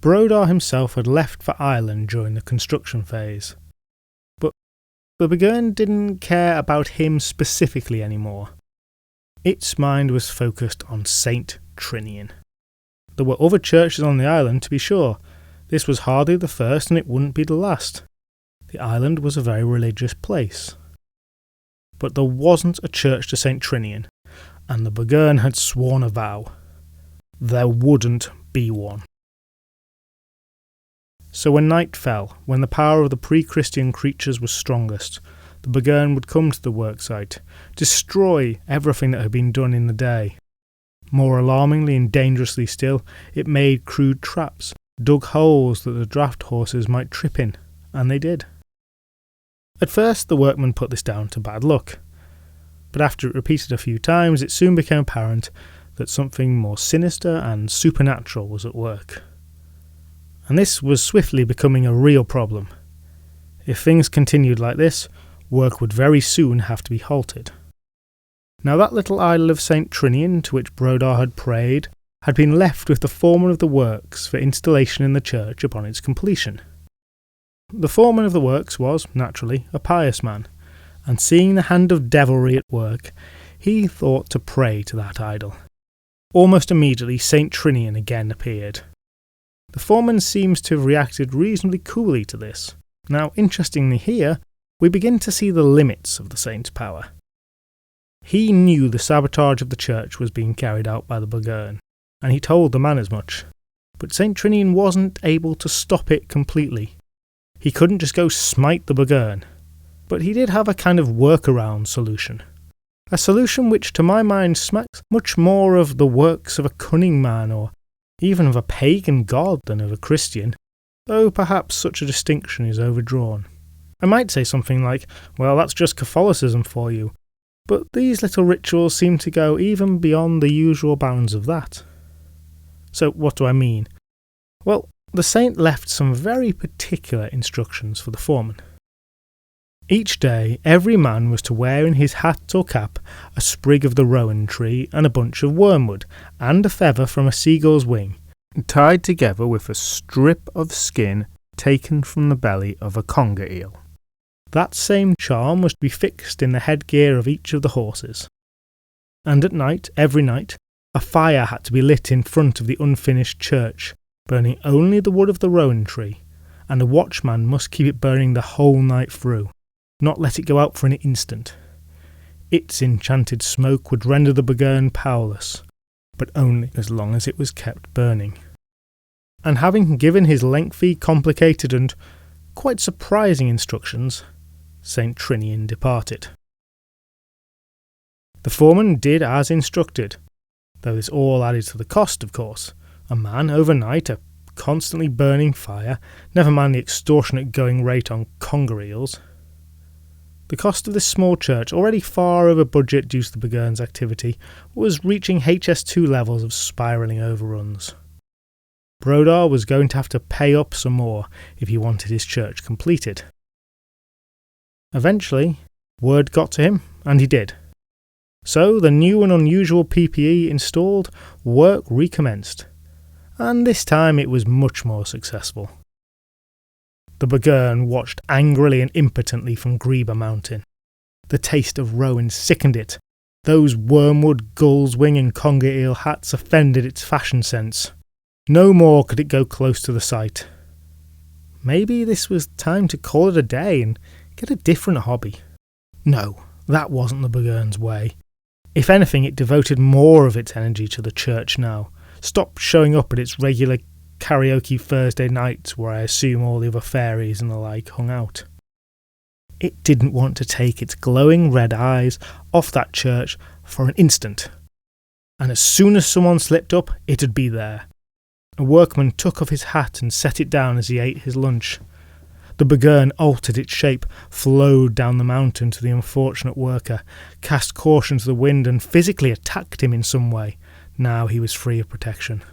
Brodar himself had left for Ireland during the construction phase. The Buggane didn't care about him specifically anymore. Its mind was focused on St Trinian. There were other churches on the island, to be sure. This was hardly the first, and it wouldn't be the last. The island was a very religious place. But there wasn't a church to St Trinian, and the Buggane had sworn a vow. there wouldn't be one. So when night fell, when the power of the pre-Christian creatures was strongest, the Buggane would come to the worksite, destroy everything that had been done in the day. More alarmingly and dangerously still, it made crude traps, dug holes that the draft horses might trip in, and they did. At first the workmen put this down to bad luck, but after it repeated a few times it soon became apparent that something more sinister and supernatural was at work. And this was swiftly becoming a real problem. If things continued like this, work would very soon have to be halted. Now that little idol of St Trinian to which Brodar had prayed had been left with the foreman of the works for installation in the church upon its completion. The foreman of the works was, naturally, a pious man, and seeing the hand of devilry at work, he thought to pray to that idol. Almost immediately St Trinian again appeared. The foreman seems to have reacted reasonably coolly to this. Now, interestingly here, we begin to see the limits of the saint's power. He knew the sabotage of the church was being carried out by the Buggane, and he told the man as much. But St Trinian wasn't able to stop it completely. He couldn't just go smite the Buggane, but he did have a kind of workaround solution. A solution which to my mind smacks much more of the works of a cunning man or even of a pagan god than of a Christian, though perhaps such a distinction is overdrawn. I might say something like, well, that's just Catholicism for you, but these little rituals seem to go even beyond the usual bounds of that. So what do I mean? Well, the saint left some very particular instructions for the foreman. Each day, every man was to wear in his hat or cap a sprig of the rowan tree and a bunch of wormwood, and a feather from a seagull's wing, tied together with a strip of skin taken from the belly of a conger eel. That same charm was to be fixed in the headgear of each of the horses. And at night, every night, a fire had to be lit in front of the unfinished church, burning only the wood of the rowan tree, and a watchman must keep it burning the whole night through, not let it go out for an instant. Its enchanted smoke would render the Buggane powerless, but only as long as it was kept burning. And having given his lengthy, complicated and quite surprising instructions, St Trinian departed. The foreman did as instructed, though this all added to the cost, of course. A man overnight, a constantly burning fire, never mind the extortionate going rate on conger eels. The cost of this small church, already far over budget due to the Buggane's activity, was reaching HS2 levels of spiralling overruns. Brodar was going to have to pay up some more if he wanted his church completed. Eventually, word got to him, and he did. So the new and unusual PPE installed, work recommenced, and this time it was much more successful. The Buggane watched angrily and impotently from Greba Mountain. The taste of rowan sickened it. Those wormwood, gull's wing and conger eel hats offended its fashion sense. No more could it go close to the site. Maybe this was time to call it a day and get a different hobby. No, that wasn't the Buggane's way. If anything, it devoted more of its energy to the church now, stopped showing up at its regular karaoke Thursday nights where I assume all the other fairies and the like hung out. It didn't want to take its glowing red eyes off that church for an instant. And as soon as someone slipped up, it'd be there. A workman took off his hat and set it down as he ate his lunch. The Buggane altered its shape, flowed down the mountain to the unfortunate worker, cast caution to the wind and physically attacked him in some way. Now he was free of protection.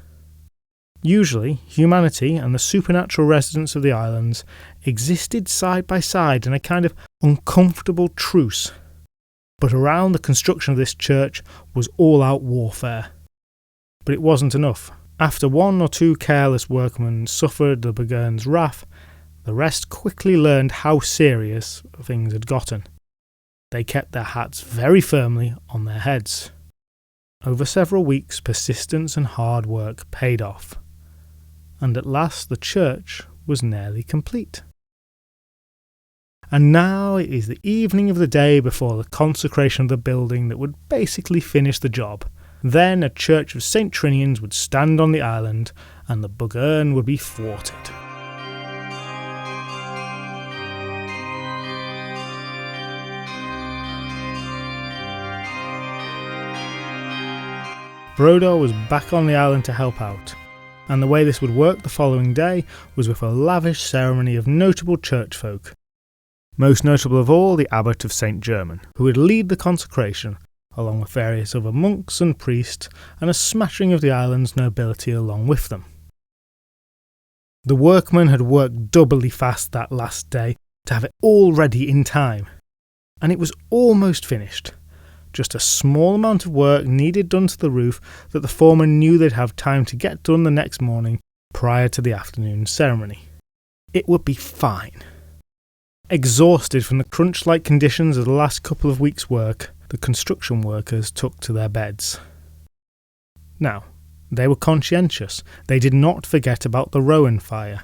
Usually, humanity and the supernatural residents of the islands existed side by side in a kind of uncomfortable truce. But around the construction of this church was all-out warfare. But it wasn't enough. After one or two careless workmen suffered the Buggane's wrath, the rest quickly learned how serious things had gotten. They kept their hats very firmly on their heads. Over several weeks, persistence and hard work paid off, and at last the church was nearly complete. And now it is the evening of the day before the consecration of the building that would basically finish the job, Then a church of St Trinians would stand on the island and the Buggane would be thwarted. Brodor was back on the island to help out, and the way this would work the following day was with a lavish ceremony of notable church folk. Most notable of all, the Abbot of St German, who would lead the consecration, along with various other monks and priests, and a smattering of the island's nobility along with them. The workmen had worked doubly fast that last day to have it all ready in time, and it was almost finished. Just a small amount of work needed done to the roof that the foreman knew they'd have time to get done the next morning prior to the afternoon ceremony. It would be fine. Exhausted from the crunch-like conditions of the last couple of weeks' work, the construction workers took to their beds. Now, they were conscientious. They did not forget about the Rowan fire.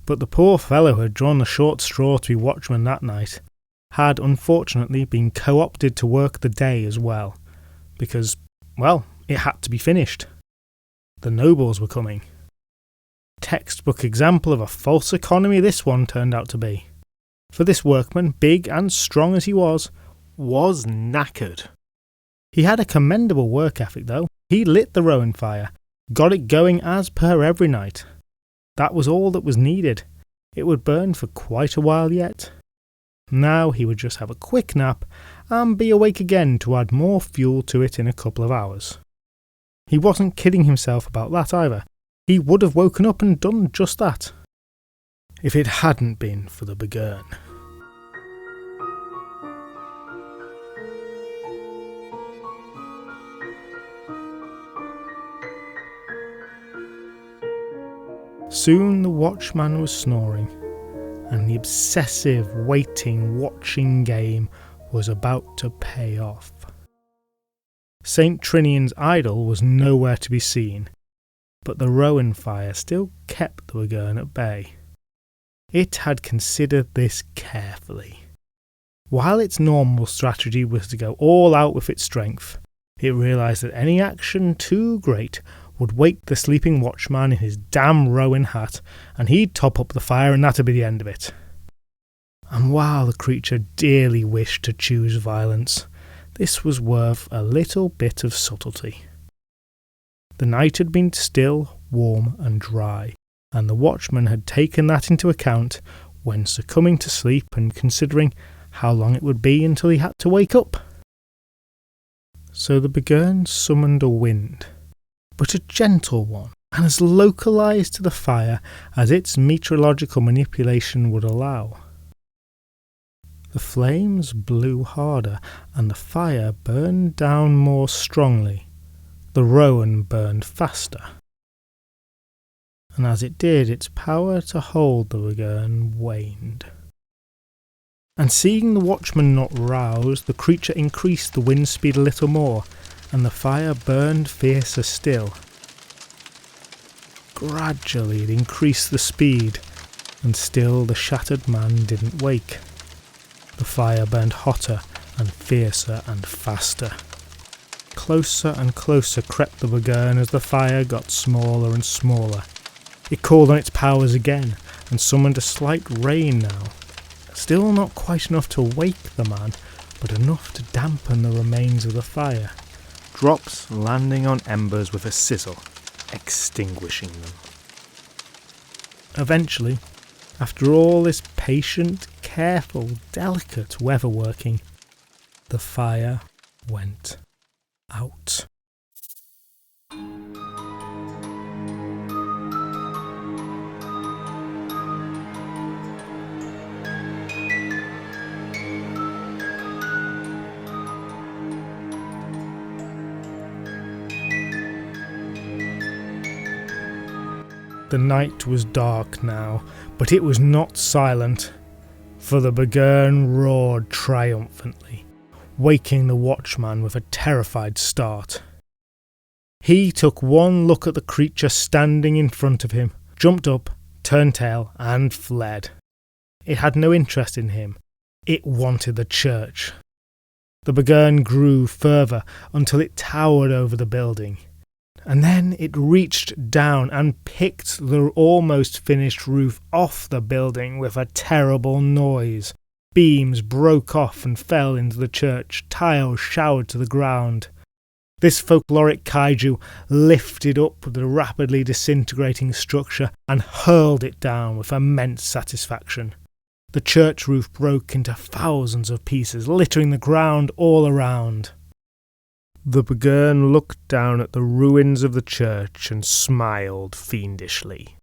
But the poor fellow who had drawn the short straw to be watchman that night had unfortunately been co-opted to work the day as well, because, well, it had to be finished. The nobles were coming. Textbook example of a false economy this one turned out to be. For this workman, big and strong as he was knackered. He had a commendable work ethic though. He lit the Rowan fire, got it going as per every night. That was all that was needed. It would burn for quite a while yet. Now he would just have a quick nap and be awake again to add more fuel to it in a couple of hours. He wasn't kidding himself about that either. He would have woken up and done just that, if it hadn't been for the Buggane. Soon the watchman was snoring, and the obsessive waiting, watching game was about to pay off. St Trinian's idol was nowhere to be seen, but the Rowan fire still kept the Buggane at bay. It had considered this carefully. While its normal strategy was to go all out with its strength, it realised that any action too great would wake the sleeping watchman in his damn Rowan hat, and he'd top up the fire and that'd be the end of it. And while the creature dearly wished to choose violence, this was worth a little bit of subtlety. The night had been still, warm and dry, and the watchman had taken that into account when succumbing to sleep and considering how long it would be until he had to wake up. So the Buggane summoned a wind, but a gentle one, and as localised to the fire as its meteorological manipulation would allow. The flames blew harder, and the fire burned down more strongly. The Rowan burned faster. And as it did, its power to hold the Buggane waned. And seeing the watchman not roused, the creature increased the wind speed a little more, and the fire burned fiercer still. Gradually it increased the speed, and still the shattered man didn't wake. The fire burned hotter and fiercer and faster. Closer and closer crept the Buggane as the fire got smaller and smaller. It called on its powers again, and summoned a slight rain now. Still not quite enough to wake the man, but enough to dampen the remains of the fire. Drops landing on embers with a sizzle, extinguishing them. Eventually, after all this patient, careful, delicate weather working, the fire went out. The night was dark now, but it was not silent, for the Buggane roared triumphantly, waking the watchman with a terrified start. He took one look at the creature standing in front of him, jumped up, turned tail, and fled. It had no interest in him. It wanted the church. The Buggane grew further until it towered over the building. And then it reached down and picked the almost finished roof off the building with a terrible noise. Beams broke off and fell into the church, tiles showered to the ground. This folkloric kaiju lifted up the rapidly disintegrating structure and hurled it down with immense satisfaction. The church roof broke into thousands of pieces, littering the ground all around. The Buggane looked down at the ruins of the church and smiled fiendishly.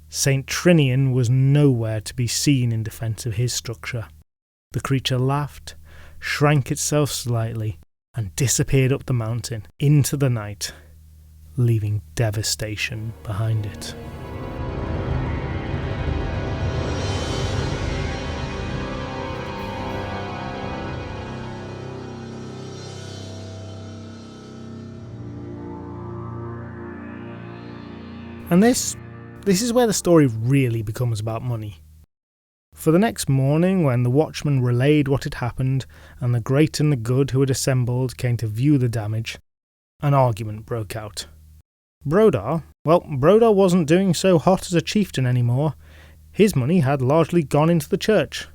St Trinian was nowhere to be seen in defence of his structure. The creature laughed, shrank itself slightly, and disappeared up the mountain into the night, leaving devastation behind it. And this is where the story really becomes about money. For the next morning, when the watchman relayed what had happened, and the great and the good who had assembled came to view the damage, an argument broke out. Brodar wasn't doing so hot as a chieftain anymore. His money had largely gone into the church,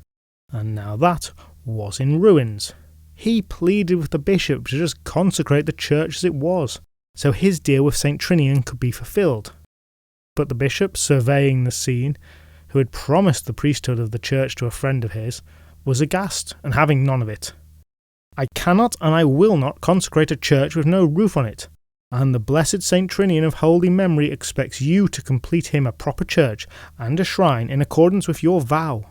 and now that was in ruins. He pleaded with the bishop to just consecrate the church as it was, so his deal with St Trinian could be fulfilled. But the bishop, surveying the scene, who had promised the priesthood of the church to a friend of his, was aghast and having none of it. "I cannot and I will not consecrate a church with no roof on it, and the blessed St Trinian of holy memory expects you to complete him a proper church and a shrine in accordance with your vow."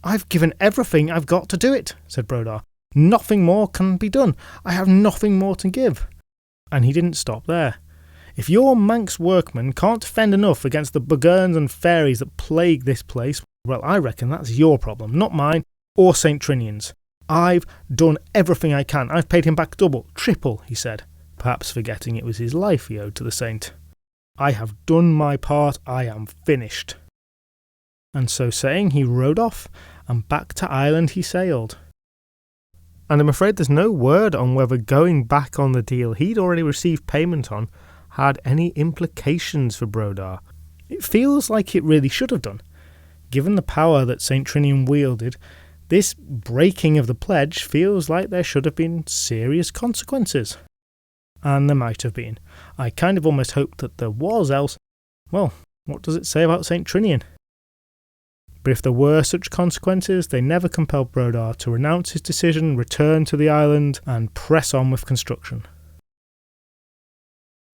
"I've given everything I've got to do it," said Brodar. "Nothing more can be done. I have nothing more to give." And he didn't stop there. "If your Manx workmen can't defend enough against the Bugganes and fairies that plague this place, well, I reckon that's your problem, not mine or St Trinian's. I've done everything I can. I've paid him back double, triple," he said, perhaps forgetting it was his life he owed to the saint. "I have done my part. I am finished." And so saying, he rode off, and back to Ireland he sailed. And I'm afraid there's no word on whether going back on the deal he'd already received payment on had any implications for Brodar. It feels like it really should have done. Given the power that St Trinian wielded, this breaking of the pledge feels like there should have been serious consequences. And there might have been. I kind of almost hoped that there was, else, well, what does it say about St Trinian? But if there were such consequences, they never compelled Brodar to renounce his decision, return to the island, and press on with construction.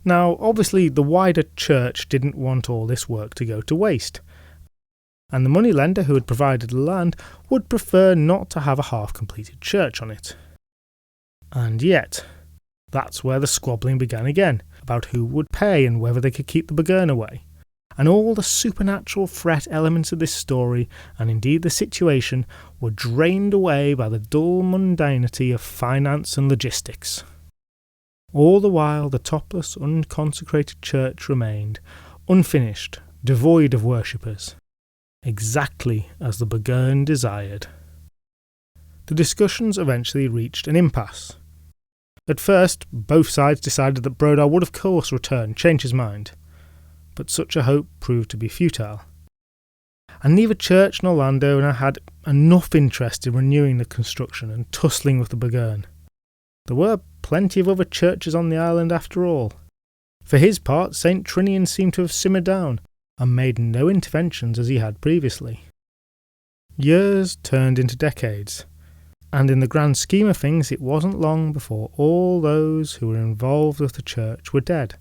Now, obviously, the wider church didn't want all this work to go to waste, and the moneylender who had provided the land would prefer not to have a half-completed church on it. And yet, that's where the squabbling began again, about who would pay and whether they could keep the Buggane away. And all the supernatural threat elements of this story, and indeed the situation, were drained away by the dull mundanity of finance and logistics. All the while the topless, unconsecrated church remained, unfinished, devoid of worshippers, exactly as the Buggane desired. The discussions eventually reached an impasse. At first, both sides decided that Brodar would of course return, change his mind, but such a hope proved to be futile. And neither church nor landowner had enough interest in renewing the construction and tussling with the Buggane. There were plenty of other churches on the island after all. For his part, St Trinian seemed to have simmered down, and made no interventions as he had previously. Years turned into decades, and in the grand scheme of things it wasn't long before all those who were involved with the church were dead,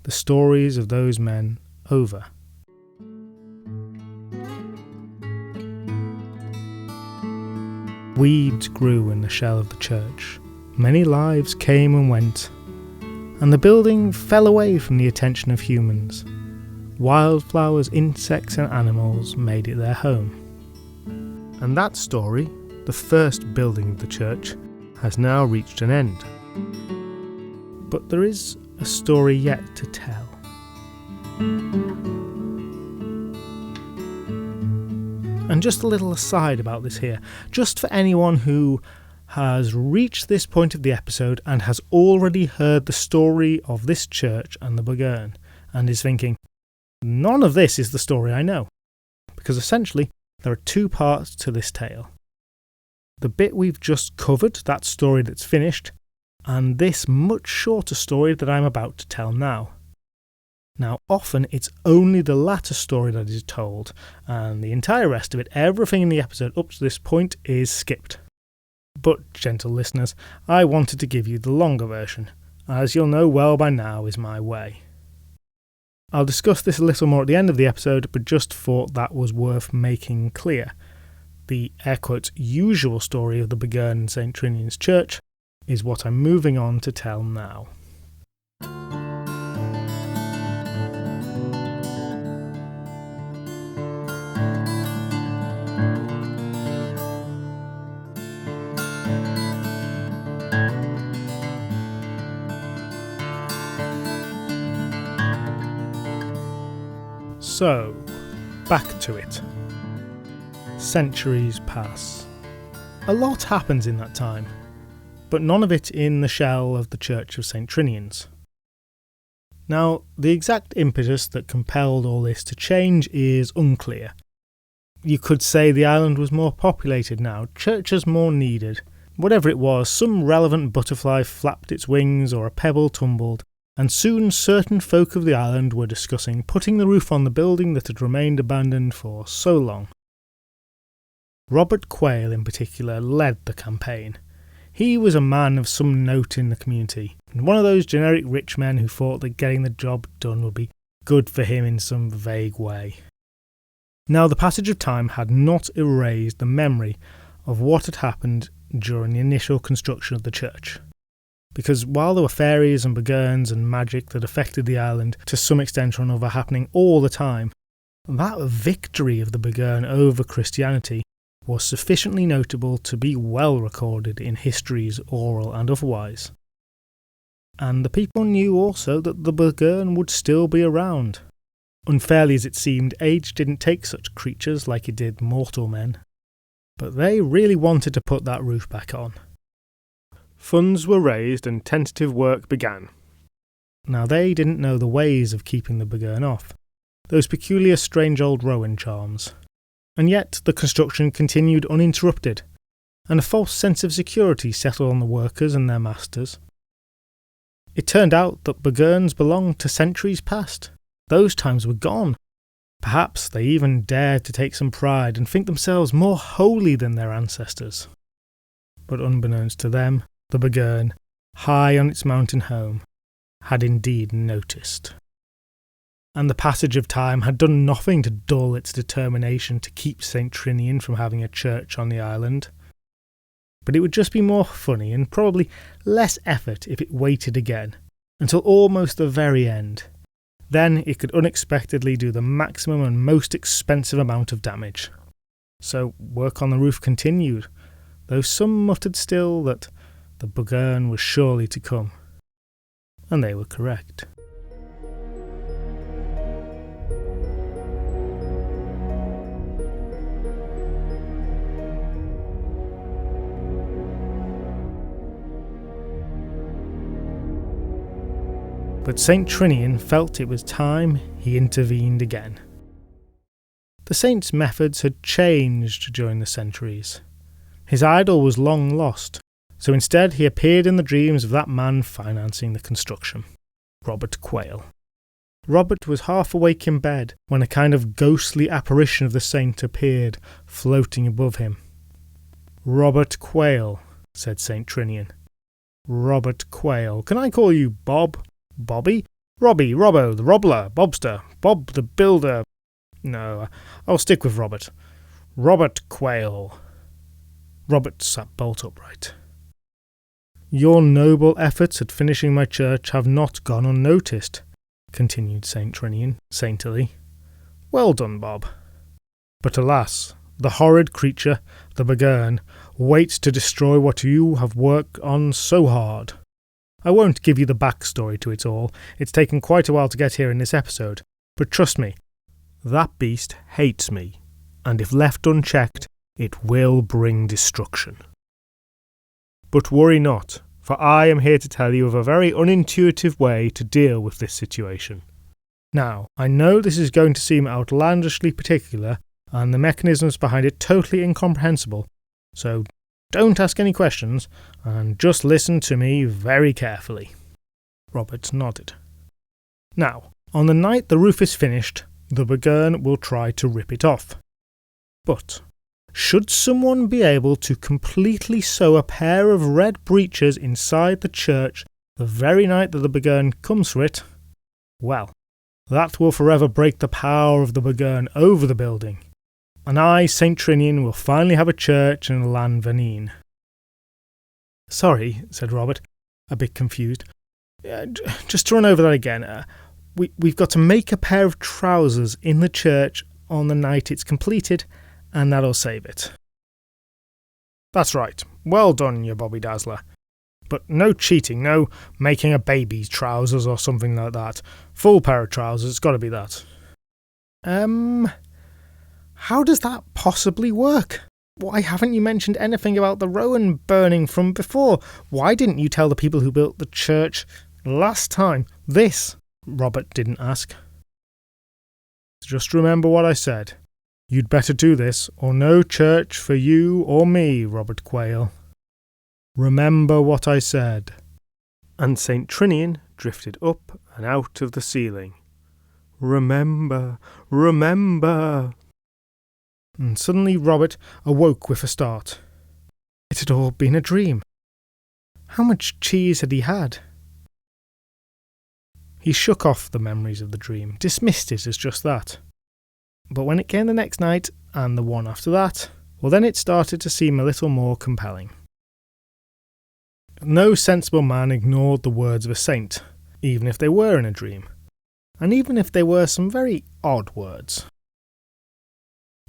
the stories of those men over. Weeds grew in the shell of the church. Many lives came and went, and the building fell away from the attention of humans. Wildflowers, insects and animals made it their home. And that story, the first building of the church, has now reached an end. But there is a story yet to tell. And just a little aside about this here, just for anyone who has reached this point of the episode and has already heard the story of this church and the Buggane, and is thinking, none of this is the story I know. Because essentially, there are two parts to this tale. The bit we've just covered, that story that's finished, and this much shorter story that I'm about to tell now. Now, often it's only the latter story that is told, and the entire rest of it, everything in the episode up to this point, is skipped. But, gentle listeners, I wanted to give you the longer version, as you'll know well by now is my way. I'll discuss this a little more at the end of the episode, but just thought that was worth making clear. The, air quotes, usual story of the Buggane in St Trinian's church is what I'm moving on to tell now. So, back to it. Centuries pass. A lot happens in that time, but none of it in the shell of the Church of St Trinian's. Now, the exact impetus that compelled all this to change is unclear. You could say the island was more populated now, churches more needed. Whatever it was, some relevant butterfly flapped its wings or a pebble tumbled, and soon certain folk of the island were discussing putting the roof on the building that had remained abandoned for so long. Robert Quayle in particular led the campaign. He was a man of some note in the community, and one of those generic rich men who thought that getting the job done would be good for him in some vague way. Now, the passage of time had not erased the memory of what had happened during the initial construction of the church. Because while there were fairies and Bugganes and magic that affected the island to some extent or another happening all the time, that victory of the Buggane over Christianity was sufficiently notable to be well recorded in histories, oral and otherwise. And the people knew also that the Buggane would still be around. Unfairly as it seemed, age didn't take such creatures like it did mortal men. But they really wanted to put that roof back on. Funds were raised and tentative work began. Now they didn't know the ways of keeping the Buggane off, those peculiar strange old Rowan charms. And yet the construction continued uninterrupted, and a false sense of security settled on the workers and their masters. It turned out that Bugganes belonged to centuries past. Those times were gone. Perhaps they even dared to take some pride and think themselves more holy than their ancestors. But unbeknownst to them, the Buggane, high on its mountain home, had indeed noticed. And the passage of time had done nothing to dull its determination to keep St Trinian from having a church on the island. But it would just be more funny and probably less effort if it waited again, until almost the very end. Then it could unexpectedly do the maximum and most expensive amount of damage. So work on the roof continued, though some muttered still that the Buggane was surely to come. And they were correct. But St Trinian felt it was time he intervened again. The saint's methods had changed during the centuries. His idol was long lost, so instead he appeared in the dreams of that man financing the construction, Robert Quayle. Robert was half awake in bed when a kind of ghostly apparition of the saint appeared, floating above him. "Robert Quayle," said St Trinian. "Robert Quayle. Can I call you Bob? Bobby? Robbie, Robbo, the Robbler, Bobster, Bob the Builder. No, I'll stick with Robert. Robert Quayle." Robert sat bolt upright. "Your noble efforts at finishing my church have not gone unnoticed," continued St Trinian saintily. "Well done, Bob. But alas, the horrid creature, the Buggane, waits to destroy what you have worked on so hard. I won't give you the backstory to it all. It's taken quite a while to get here in this episode. But trust me, that beast hates me. and if left unchecked, it will bring destruction. But worry not, for I am here to tell you of a very unintuitive way to deal with this situation. Now, I know this is going to seem outlandishly particular, and the mechanisms behind it totally incomprehensible, so don't ask any questions, and just listen to me very carefully. Robert nodded. Now, on the night the roof is finished, the Buggane will try to rip it off. But should someone be able to completely sew a pair of red breeches inside the church the very night that the Buggane comes for it, well, that will forever break the power of the Buggane over the building, and I, St Trinian, will finally have a church in Lan Vanine. Sorry, said Robert, a bit confused. Just to run over that again, we've got to make a pair of trousers in the church on the night it's completed, and that'll save it. That's right. Well done, you Bobby Dazzler. But no cheating, no making a baby's trousers or something like that. Full pair of trousers, it's got to be that. How does that possibly work? Why haven't you mentioned anything about the Rowan burning from before? Why didn't you tell the people who built the church last time this? Robert didn't ask. Just remember what I said. You'd better do this, or no church for you or me, Robert Quayle. Remember what I said. And St Trinian drifted up and out of the ceiling. Remember, remember. And suddenly Robert awoke with a start. It had all been a dream. How much cheese had he had? He shook off the memories of the dream, dismissed it as just that. But when it came the next night, and the one after that, well then it started to seem a little more compelling. No sensible man ignored the words of a saint, even if they were in a dream, and even if they were some very odd words.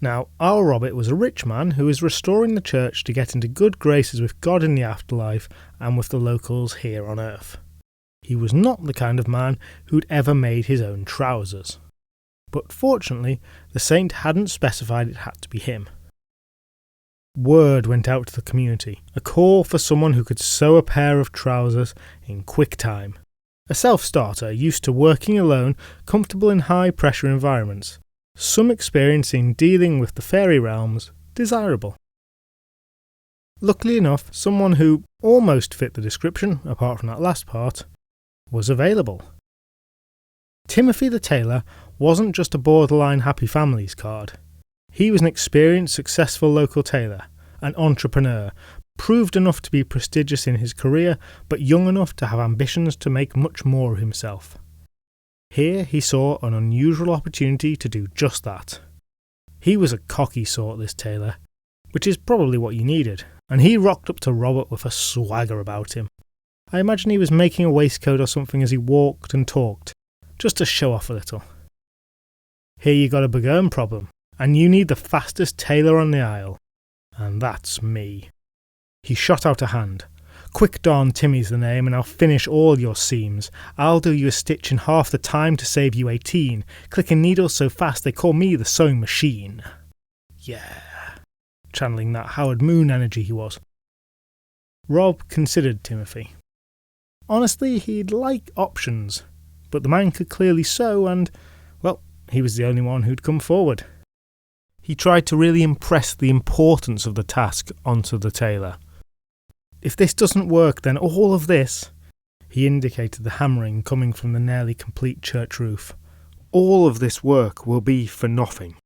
Now, our Robert was a rich man who was restoring the church to get into good graces with God in the afterlife and with the locals here on earth. He was not the kind of man who'd ever made his own trousers. But fortunately, the saint hadn't specified it had to be him. Word went out to the community, a call for someone who could sew a pair of trousers in quick time. A self-starter used to working alone, comfortable in high-pressure environments, some experience in dealing with the fairy realms, desirable. Luckily enough, someone who almost fit the description, apart from that last part, was available. Timothy the tailor wasn't just a borderline happy families card. He was an experienced, successful local tailor, an entrepreneur, proved enough to be prestigious in his career, but young enough to have ambitions to make much more of himself. Here he saw an unusual opportunity to do just that. He was a cocky sort, this tailor, which is probably what you needed, and he rocked up to Robert with a swagger about him. I imagine he was making a waistcoat or something as he walked and talked, just to show off a little. Here you got a Buggane problem, and you need the fastest tailor on the isle. And that's me. He shot out a hand. Quick Don Timmy's the name, and I'll finish all your seams. I'll do you a stitch in half the time to save you 18. Clicking needles so fast they call me the sewing machine. Yeah. Channeling that Howard Moon energy he was. Rob considered Timothy. Honestly, he'd like options, but the man could clearly sew and, well, he was the only one who'd come forward. He tried to really impress the importance of the task onto the tailor. If this doesn't work, then all of this, he indicated the hammering coming from the nearly complete church roof, all of this work will be for nothing.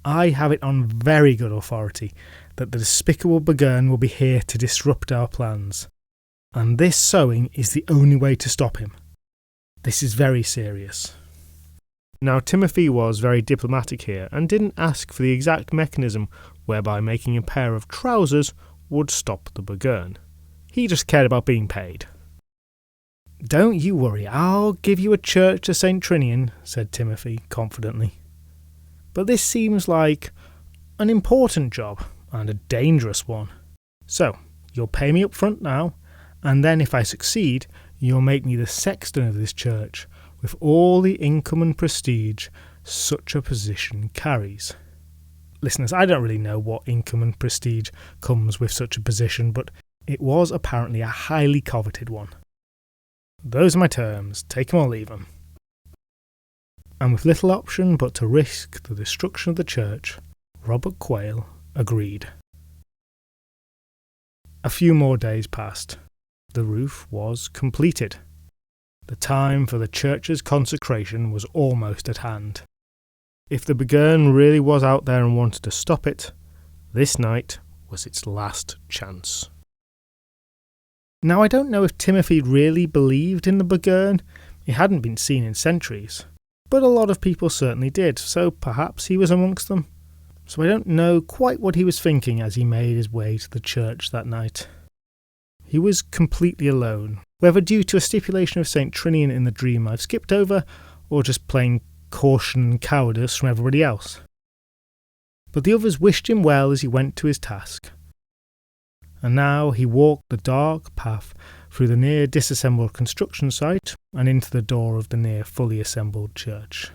I have it on very good authority that the despicable Buggane will be here to disrupt our plans. And this sewing is the only way to stop him. This is very serious. Now Timothy was very diplomatic here and didn't ask for the exact mechanism whereby making a pair of trousers would stop the Buggane. He just cared about being paid. Don't you worry, I'll give you a church to St Trinian, said Timothy confidently. But this seems like an important job and a dangerous one. So, you'll pay me up front now, and then if I succeed, you'll make me the sexton of this church, with all the income and prestige such a position carries. Listeners, I don't really know what income and prestige comes with such a position, but it was apparently a highly coveted one. Those are my terms, take 'em or leave 'em. And with little option but to risk the destruction of the church, Robert Quayle agreed. A few more days passed. The roof was completed. The time for the church's consecration was almost at hand. If the Buggane really was out there and wanted to stop it, this night was its last chance. Now, I don't know if Timothy really believed in the Buggane. It hadn't been seen in centuries. But a lot of people certainly did, so perhaps he was amongst them. So I don't know quite what he was thinking as he made his way to the church that night. He was completely alone, whether due to a stipulation of St Trinian in the dream I've skipped over, or just plain caution and cowardice from everybody else. But the others wished him well as he went to his task. And now he walked the dark path through the near disassembled construction site and into the door of the near fully assembled church.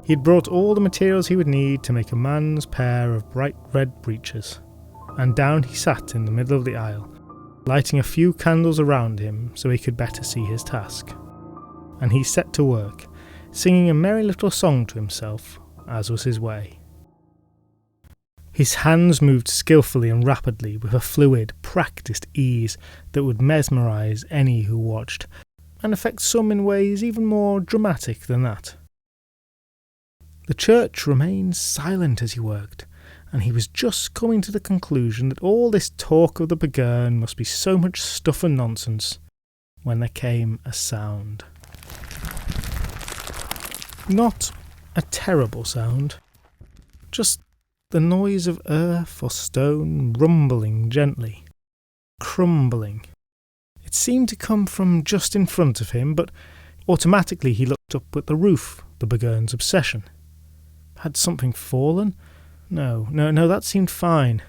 He had brought all the materials he would need to make a man's pair of bright red breeches, and down he sat in the middle of the aisle, lighting a few candles around him so he could better see his task. And he set to work, singing a merry little song to himself, as was his way. His hands moved skillfully and rapidly with a fluid, practised ease that would mesmerise any who watched, and affect some in ways even more dramatic than that. The church remained silent as he worked, and he was just coming to the conclusion that all this talk of the Buggane must be so much stuff and nonsense, when there came a sound. Not a terrible sound, just the noise of earth or stone rumbling gently, crumbling. It seemed to come from just in front of him, but automatically he looked up at the roof, the Buggane's obsession. Had something fallen? No, that seemed fine.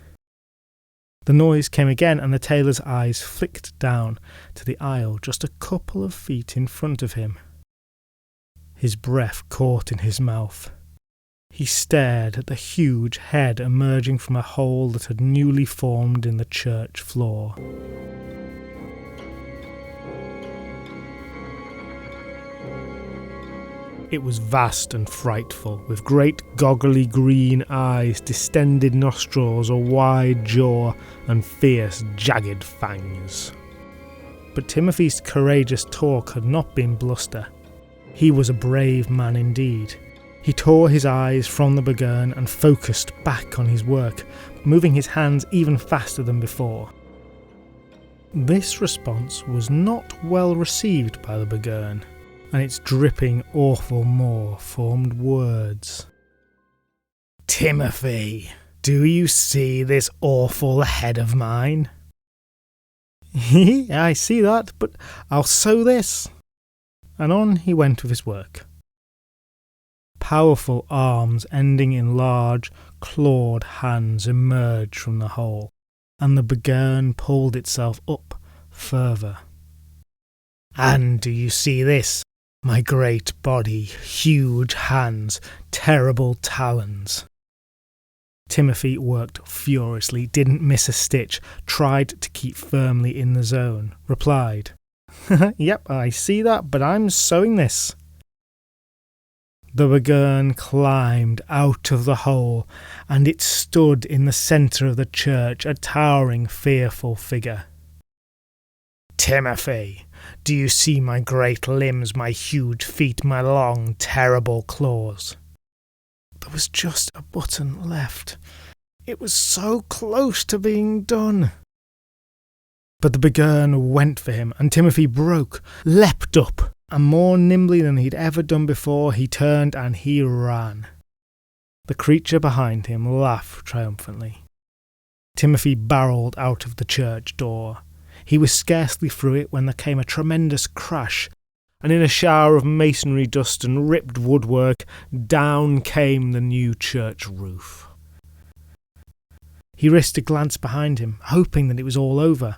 The noise came again, and the tailor's eyes flicked down to the aisle just a couple of feet in front of him. His breath caught in his mouth. He stared at the huge head emerging from a hole that had newly formed in the church floor. It was vast and frightful, with great goggly green eyes, distended nostrils, a wide jaw, and fierce, jagged fangs. But Timothy's courageous talk had not been bluster. He was a brave man indeed. He tore his eyes from the Buggane and focused back on his work, moving his hands even faster than before. This response was not well received by the Buggane, and its dripping, awful maw formed words. "Timothy, do you see this awful head of mine?" "I see that, but I'll sew this." And on he went with his work. Powerful arms ending in large, clawed hands emerged from the hole, and the Buggane pulled itself up further. "And do you see this? My great body, huge hands, terrible talons." Timothy worked furiously, didn't miss a stitch, tried to keep firmly in the zone, replied, "Yep, I see that, but I'm sewing this." The Buggane climbed out of the hole, and it stood in the centre of the church, a towering, fearful figure. "Timothy, do you see my great limbs, my huge feet, my long, terrible claws?" There was just a button left. It was so close to being done. But the Buggane went for him, and Timothy broke, leapt up, and more nimbly than he'd ever done before, he turned and he ran. The creature behind him laughed triumphantly. Timothy barrelled out of the church door. He was scarcely through it when there came a tremendous crash, and in a shower of masonry dust and ripped woodwork, down came the new church roof. He risked a glance behind him, hoping that it was all over.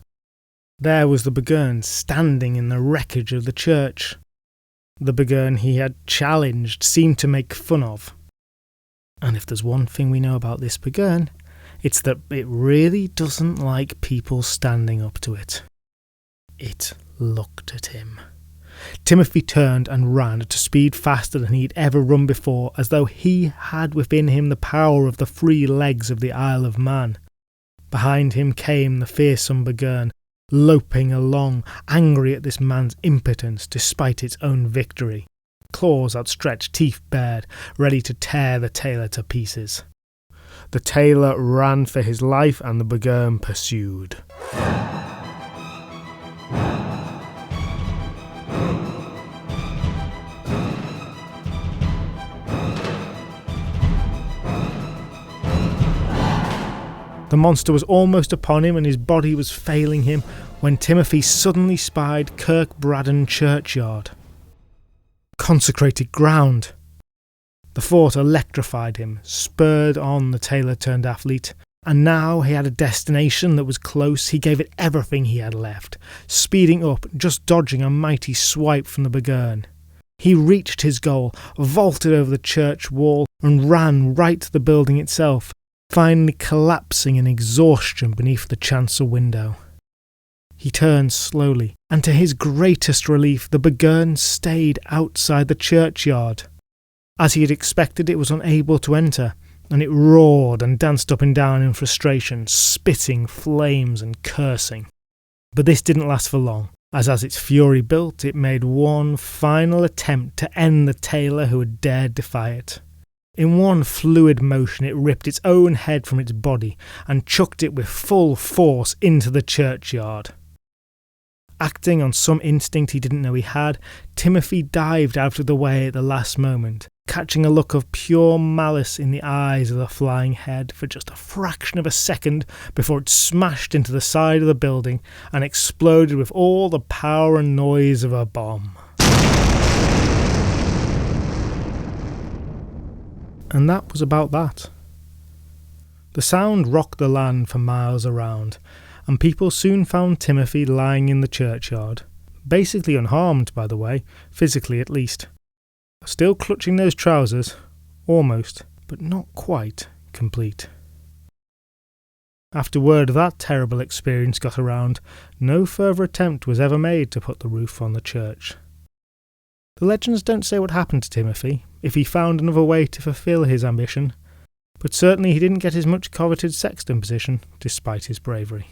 There was the Buggane standing in the wreckage of the church. The Buggane he had challenged, seemed to make fun of. And if there's one thing we know about this Buggane, it's that it really doesn't like people standing up to it. It looked at him. Timothy turned and ran at a speed faster than he'd ever run before, as though he had within him the power of the free legs of the Isle of Man. Behind him came the fearsome Buggane, loping along, angry at this man's impotence despite its own victory. Claws outstretched, teeth bared, ready to tear the tailor to pieces. The tailor ran for his life and the Buggane pursued. The monster was almost upon him and his body was failing him when Timothy suddenly spied Kirkbraden churchyard. Consecrated ground! The thought electrified him, spurred on the tailor-turned-athlete, and now he had a destination that was close. He gave it everything he had left, speeding up, just dodging a mighty swipe from the Buggane. He reached his goal, vaulted over the church wall, and ran right to the building itself, finally collapsing in exhaustion beneath the chancel window. He turned slowly, and to his greatest relief, the Buggane stayed outside the churchyard. As he had expected, it was unable to enter, and it roared and danced up and down in frustration, spitting flames and cursing. But this didn't last for long, as its fury built, it made one final attempt to end the tailor who had dared defy it. In one fluid motion it ripped its own head from its body and chucked it with full force into the churchyard. Acting on some instinct he didn't know he had, Timothy dived out of the way at the last moment, catching a look of pure malice in the eyes of the flying head for just a fraction of a second before it smashed into the side of the building and exploded with all the power and noise of a bomb. And that was about that. The sound rocked the land for miles around, and people soon found Timothy lying in the churchyard, basically unharmed, by the way, physically at least. Still clutching those trousers, almost, but not quite, complete. After word of that terrible experience got around, no further attempt was ever made to put the roof on the church. The legends don't say what happened to Timothy, if he found another way to fulfil his ambition, but certainly he didn't get his much coveted sexton position, despite his bravery.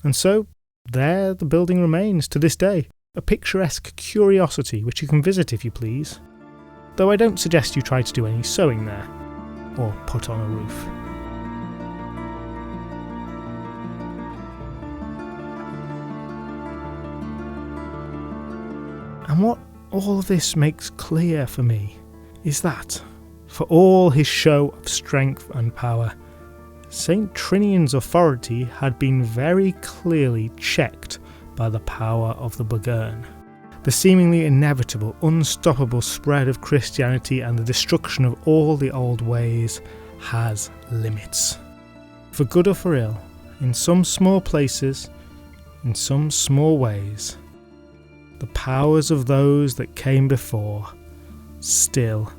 And so, there the building remains to this day, a picturesque curiosity which you can visit if you please, though I don't suggest you try to do any sewing there, or put on a roof. And what all of this makes clear for me is that, for all his show of strength and power, St Trinian's authority had been very clearly checked by the power of the Buggane. The seemingly inevitable, unstoppable spread of Christianity and the destruction of all the old ways has limits. For good or for ill, in some small places, in some small ways, the powers of those that came before still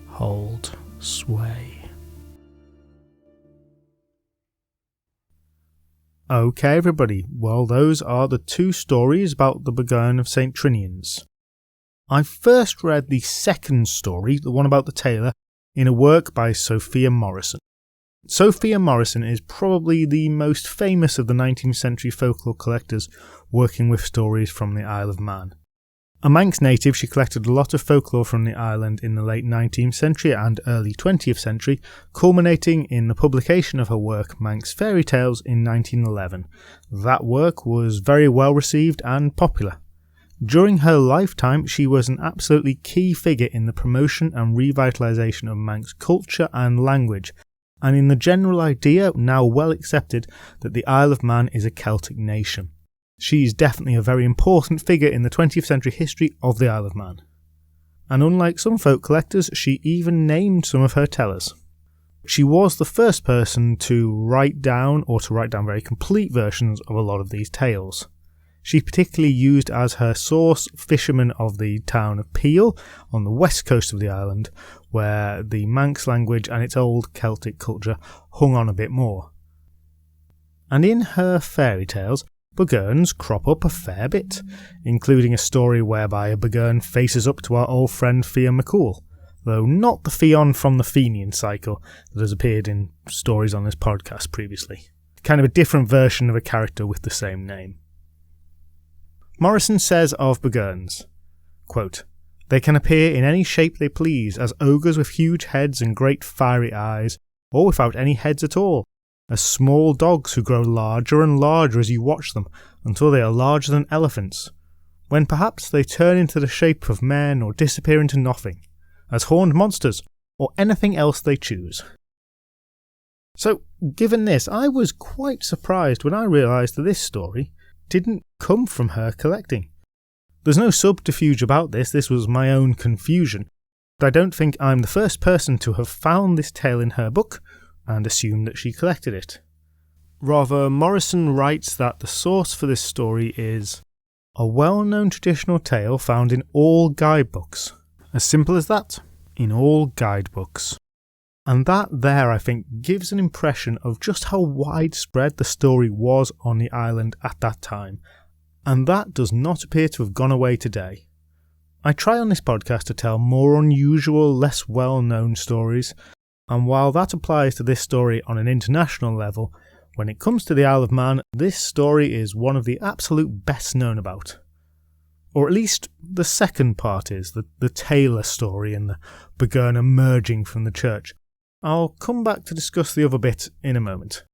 hold sway. Okay, everybody, well, those are the two stories about the Buggane of St Trinian's. I first read the second story, the one about the tailor, in a work by Sophia Morrison. Sophia Morrison is probably the most famous of the 19th century folklore collectors working with stories from the Isle of Man. A Manx native, she collected a lot of folklore from the island in the late 19th century and early 20th century, culminating in the publication of her work Manx Fairy Tales in 1911. That work was very well received and popular. During her lifetime, she was an absolutely key figure in the promotion and revitalisation of Manx culture and language, and in the general idea, now well accepted, that the Isle of Man is a Celtic nation. She's definitely a very important figure in the 20th century history of the Isle of Man. And unlike some folk collectors, she even named some of her tellers. She was the first person to write down very complete versions of a lot of these tales. She particularly used as her source fishermen of the town of Peel on the west coast of the island, where the Manx language and its old Celtic culture hung on a bit more. And in her fairy tales, Buggernes crop up a fair bit, including a story whereby a Buggane faces up to our old friend Fionn McCool, though not the Fionn from the Fenian cycle that has appeared in stories on this podcast previously. Kind of a different version of a character with the same name. Morrison says of Buggernes, quote, "They can appear in any shape they please, as ogres with huge heads and great fiery eyes, or without any heads at all, as small dogs who grow larger and larger as you watch them, until they are larger than elephants, when perhaps they turn into the shape of men or disappear into nothing, as horned monsters, or anything else they choose." So, given this, I was quite surprised when I realised that this story didn't come from her collecting. There's no subterfuge about this was my own confusion. But I don't think I'm the first person to have found this tale in her book and assumed that she collected it. Rather, Morrison writes that the source for this story is a well-known traditional tale found in all guidebooks. As simple as that, in all guidebooks. And that there, I think, gives an impression of just how widespread the story was on the island at that time, and that does not appear to have gone away today. I try on this podcast to tell more unusual, less well-known stories, and while that applies to this story on an international level, when it comes to the Isle of Man, this story is one of the absolute best known about. Or at least the second part is, the tailor story and the Buggane emerging from the church. I'll come back to discuss the other bit in a moment.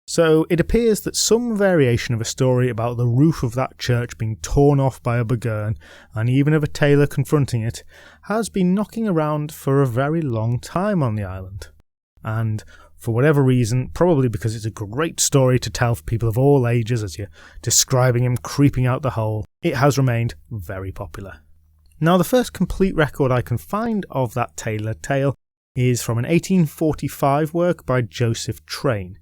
So it appears that some variation of a story about the roof of that church being torn off by a Buggane, and even of a tailor confronting it, has been knocking around for a very long time on the island. And for whatever reason, probably because it's a great story to tell for people of all ages as you're describing him creeping out the hole, it has remained very popular. Now, the first complete record I can find of that tailor tale is from an 1845 work by Joseph Train.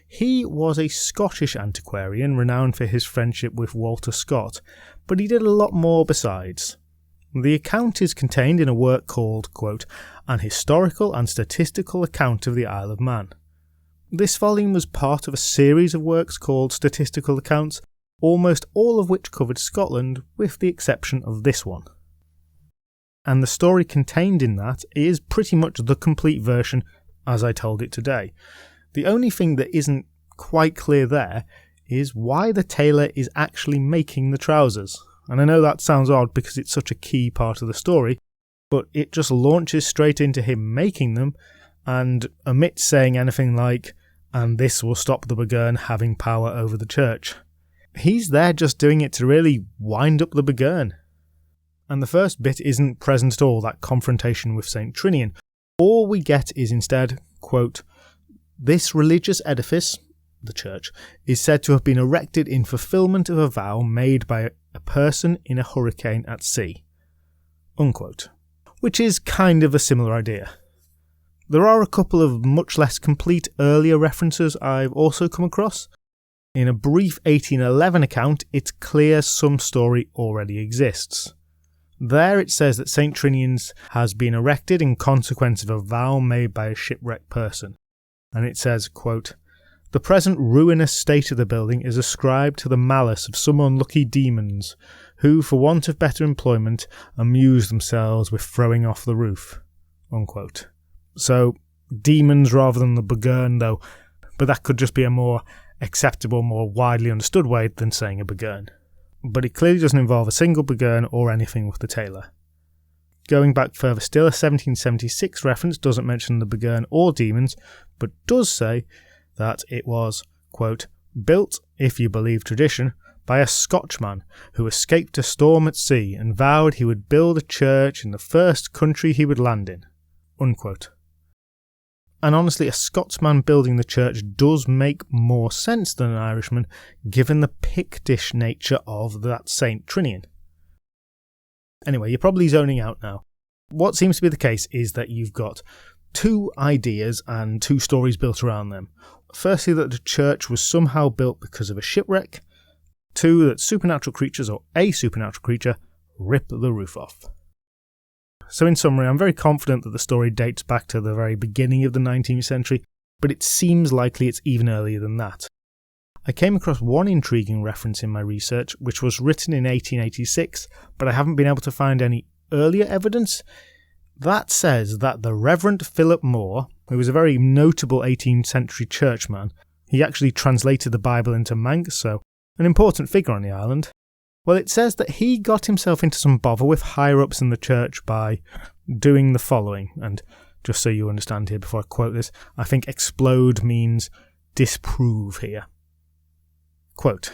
He was a Scottish antiquarian renowned for his friendship with Walter Scott, but he did a lot more besides. The account is contained in a work called, quote, "An Historical and Statistical Account of the Isle of Man." This volume was part of a series of works called Statistical Accounts, almost all of which covered Scotland, with the exception of this one. And the story contained in that is pretty much the complete version as I told it today. The only thing that isn't quite clear there is why the tailor is actually making the trousers. And I know that sounds odd because it's such a key part of the story, but it just launches straight into him making them and omits saying anything like, "and this will stop the Buggane having power over the church." He's there just doing it to really wind up the Buggane. And the first bit isn't present at all, that confrontation with St Trinian. All we get is instead, quote, "This religious edifice," the church, "is said to have been erected in fulfilment of a vow made by a person in a hurricane at sea," unquote. Which is kind of a similar idea. There are a couple of much less complete earlier references I've also come across. In a brief 1811 account, it's clear some story already exists. There it says that St Trinian's has been erected in consequence of a vow made by a shipwrecked person. And it says, quote, "The present ruinous state of the building is ascribed to the malice of some unlucky demons, who, for want of better employment, amuse themselves with throwing off the roof," unquote. So, demons rather than the Buggane though, but that could just be a more acceptable, more widely understood way than saying a Buggane. But it clearly doesn't involve a single Buggane or anything with the tailor. Going back further still, a 1776 reference doesn't mention the Buggane or demons, but does say that it was, quote, "built, if you believe tradition, by a Scotchman who escaped a storm at sea and vowed he would build a church in the first country he would land in," unquote. And honestly, a Scotsman building the church does make more sense than an Irishman, given the Pictish nature of that St Trinian. Anyway, you're probably zoning out now. What seems to be the case is that you've got two ideas and two stories built around them. Firstly, that the church was somehow built because of a shipwreck. 2, that supernatural creatures or a supernatural creature rip the roof off. So in summary, I'm very confident that the story dates back to the very beginning of the 19th century, but it seems likely it's even earlier than that. I came across one intriguing reference in my research, which was written in 1886, but I haven't been able to find any earlier evidence. That says that the Reverend Philip Moore, who was a very notable 18th century churchman, he actually translated the Bible into Manx, so an important figure on the island. Well, it says that he got himself into some bother with higher-ups in the church by doing the following, and just so you understand here before I quote this, I think explode means disprove here. Quote,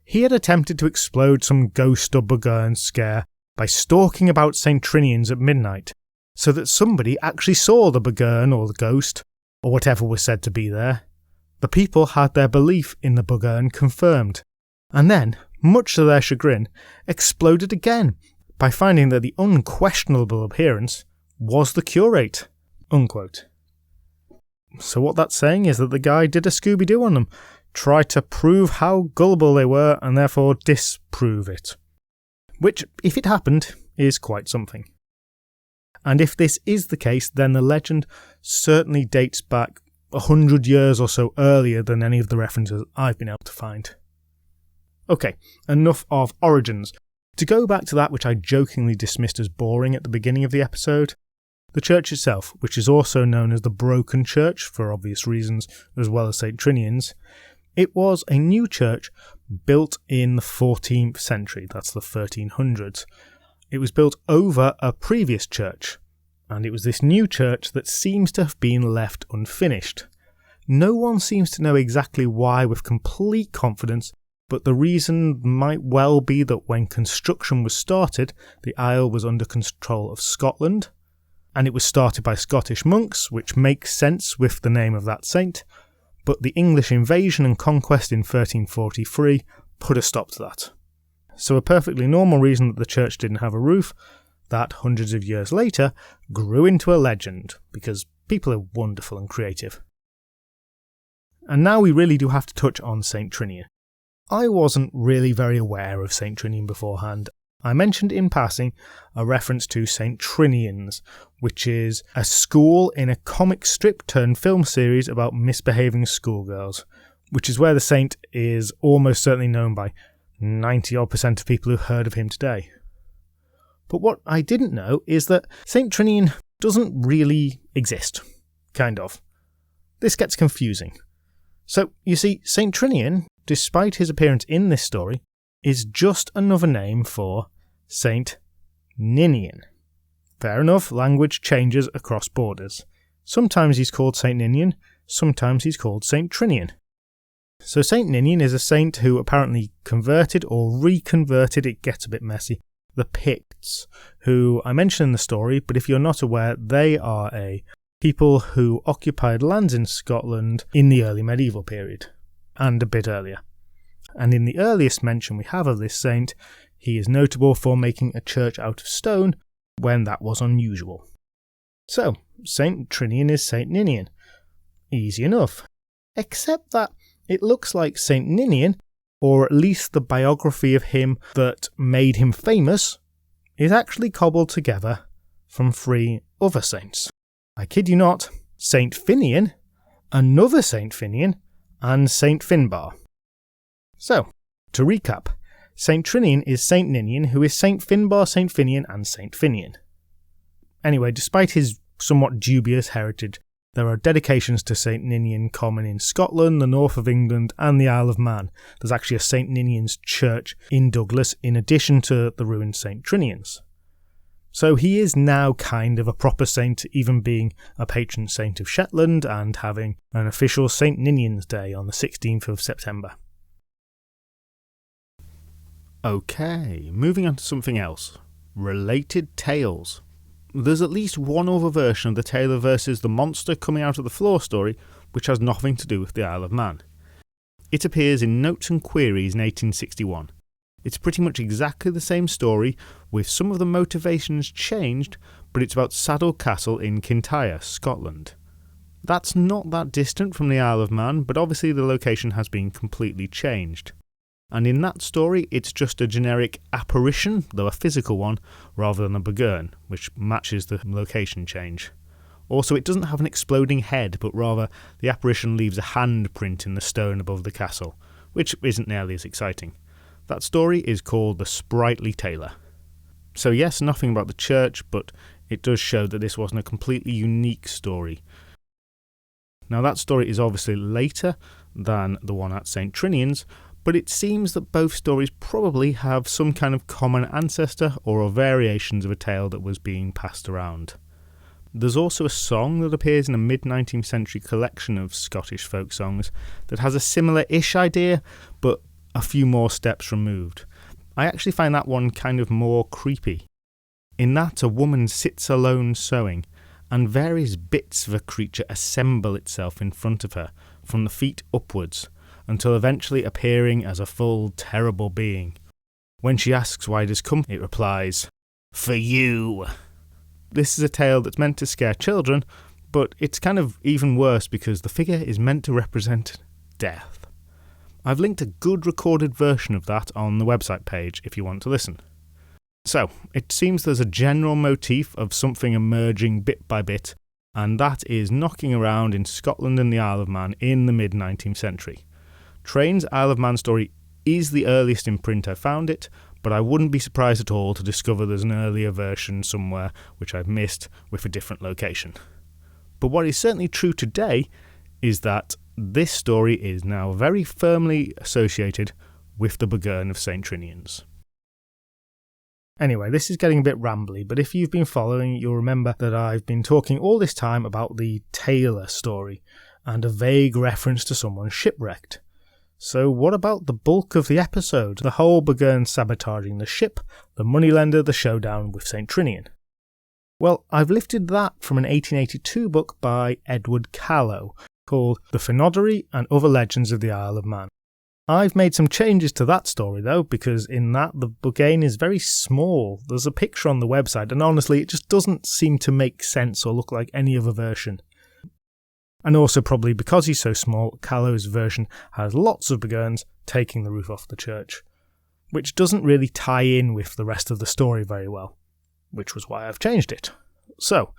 he had attempted to explode some ghost or Buggane scare by stalking about St Trinian's at midnight, so that somebody actually saw the Buggane or the ghost, or whatever was said to be there. The people had their belief in the Buggane confirmed, and then, much to their chagrin, exploded again by finding that the unquestionable appearance was the curate. Unquote. So what that's saying is that the guy did a Scooby-Doo on them, tried to prove how gullible they were and therefore disprove it. Which, if it happened, is quite something. And if this is the case, then the legend certainly dates back 100 years or so earlier than any of the references I've been able to find. Okay, enough of origins. To go back to that which I jokingly dismissed as boring at the beginning of the episode, the church itself, which is also known as the Broken Church for obvious reasons, as well as St Trinian's, it was a new church built in the 14th century, that's the 1300s. It was built over a previous church, and it was this new church that seems to have been left unfinished. No one seems to know exactly why with complete confidence, but the reason might well be that when construction was started, the Isle was under control of Scotland, and it was started by Scottish monks, which makes sense with the name of that saint, but the English invasion and conquest in 1343 put a stop to that. So a perfectly normal reason that the church didn't have a roof, that hundreds of years later grew into a legend, because people are wonderful and creative. And now we really do have to touch on St Trinian. I wasn't really very aware of St Trinian beforehand. I mentioned in passing a reference to St Trinian's, which is a school in a comic strip turned film series about misbehaving schoolgirls, which is where the saint is almost certainly known by 90% of people who've heard of him today. But what I didn't know is that St Trinian doesn't really exist. Kind of. This gets confusing. So, you see, St Trinian, despite his appearance in this story, is just another name for St Ninian. Fair enough, language changes across borders. Sometimes he's called St Ninian, sometimes he's called St Trinian. So St Ninian is a saint who apparently converted or reconverted, it gets a bit messy, the Picts, who I mentioned in the story, but if you're not aware, they are a people who occupied lands in Scotland in the early medieval period, and a bit earlier. And in the earliest mention we have of this saint, he is notable for making a church out of stone when that was unusual. So, St Trinian is St Ninian. Easy enough. Except that it looks like St Ninian, or at least the biography of him that made him famous, is actually cobbled together from 3 other saints. I kid you not, St Finian, another St Finian, and St Finbar. So, to recap, St Trinian is St Ninian, who is St Finbar, St Finian, and St Finian. Anyway, despite his somewhat dubious heritage, there are dedications to St Ninian common in Scotland, the north of England, and the Isle of Man. There's actually a St Ninian's church in Douglas, in addition to the ruined St Trinian's. So he is now kind of a proper saint, even being a patron saint of Shetland and having an official St Ninian's Day on the 16th of September. Okay, moving on to something else. Related tales. There's at least one other version of the tailor versus the monster coming out of the floor story, which has nothing to do with the Isle of Man. It appears in Notes and Queries in 1861. It's pretty much exactly the same story, with some of the motivations changed, but it's about Saddle Castle in Kintyre, Scotland. That's not that distant from the Isle of Man, but obviously the location has been completely changed. And in that story, it's just a generic apparition, though a physical one, rather than a Buggane, which matches the location change. Also, it doesn't have an exploding head, but rather the apparition leaves a handprint in the stone above the castle, which isn't nearly as exciting. That story is called The Sprightly Tailor. So yes, nothing about the church, but it does show that this wasn't a completely unique story. Now that story is obviously later than the one at St Trinian's, but it seems that both stories probably have some kind of common ancestor or are variations of a tale that was being passed around. There's also a song that appears in a mid-19th century collection of Scottish folk songs that has a similar-ish idea, but a few more steps removed. I actually find that one kind of more creepy. In that, a woman sits alone sewing, and various bits of a creature assemble itself in front of her, from the feet upwards, until eventually appearing as a full, terrible being. When she asks why it has come, it replies, "For you." This is a tale that's meant to scare children, but it's kind of even worse because the figure is meant to represent death. I've linked a good recorded version of that on the website page if you want to listen. So, it seems there's a general motif of something emerging bit by bit, and that is knocking around in Scotland and the Isle of Man in the mid-19th century. Train's Isle of Man story is the earliest in print I found it, but I wouldn't be surprised at all to discover there's an earlier version somewhere which I've missed with a different location. But what is certainly true today is that this story is now very firmly associated with the Buggane of St Trinian's. Anyway, this is getting a bit rambly, but if you've been following, you'll remember that I've been talking all this time about the tailor story, and a vague reference to someone shipwrecked. So what about the bulk of the episode, the whole Buggane sabotaging the ship, the moneylender, the showdown with St Trinian? Well, I've lifted that from an 1882 book by Edward Callow, called The Fynoderee and Other Legends of the Isle of Man. I've made some changes to that story though, because in that the Buggane is very small. There's a picture on the website and honestly it just doesn't seem to make sense or look like any other version. And also probably because he's so small, Callow's version has lots of Bugganes taking the roof off the church, which doesn't really tie in with the rest of the story very well, which was why I've changed it. So,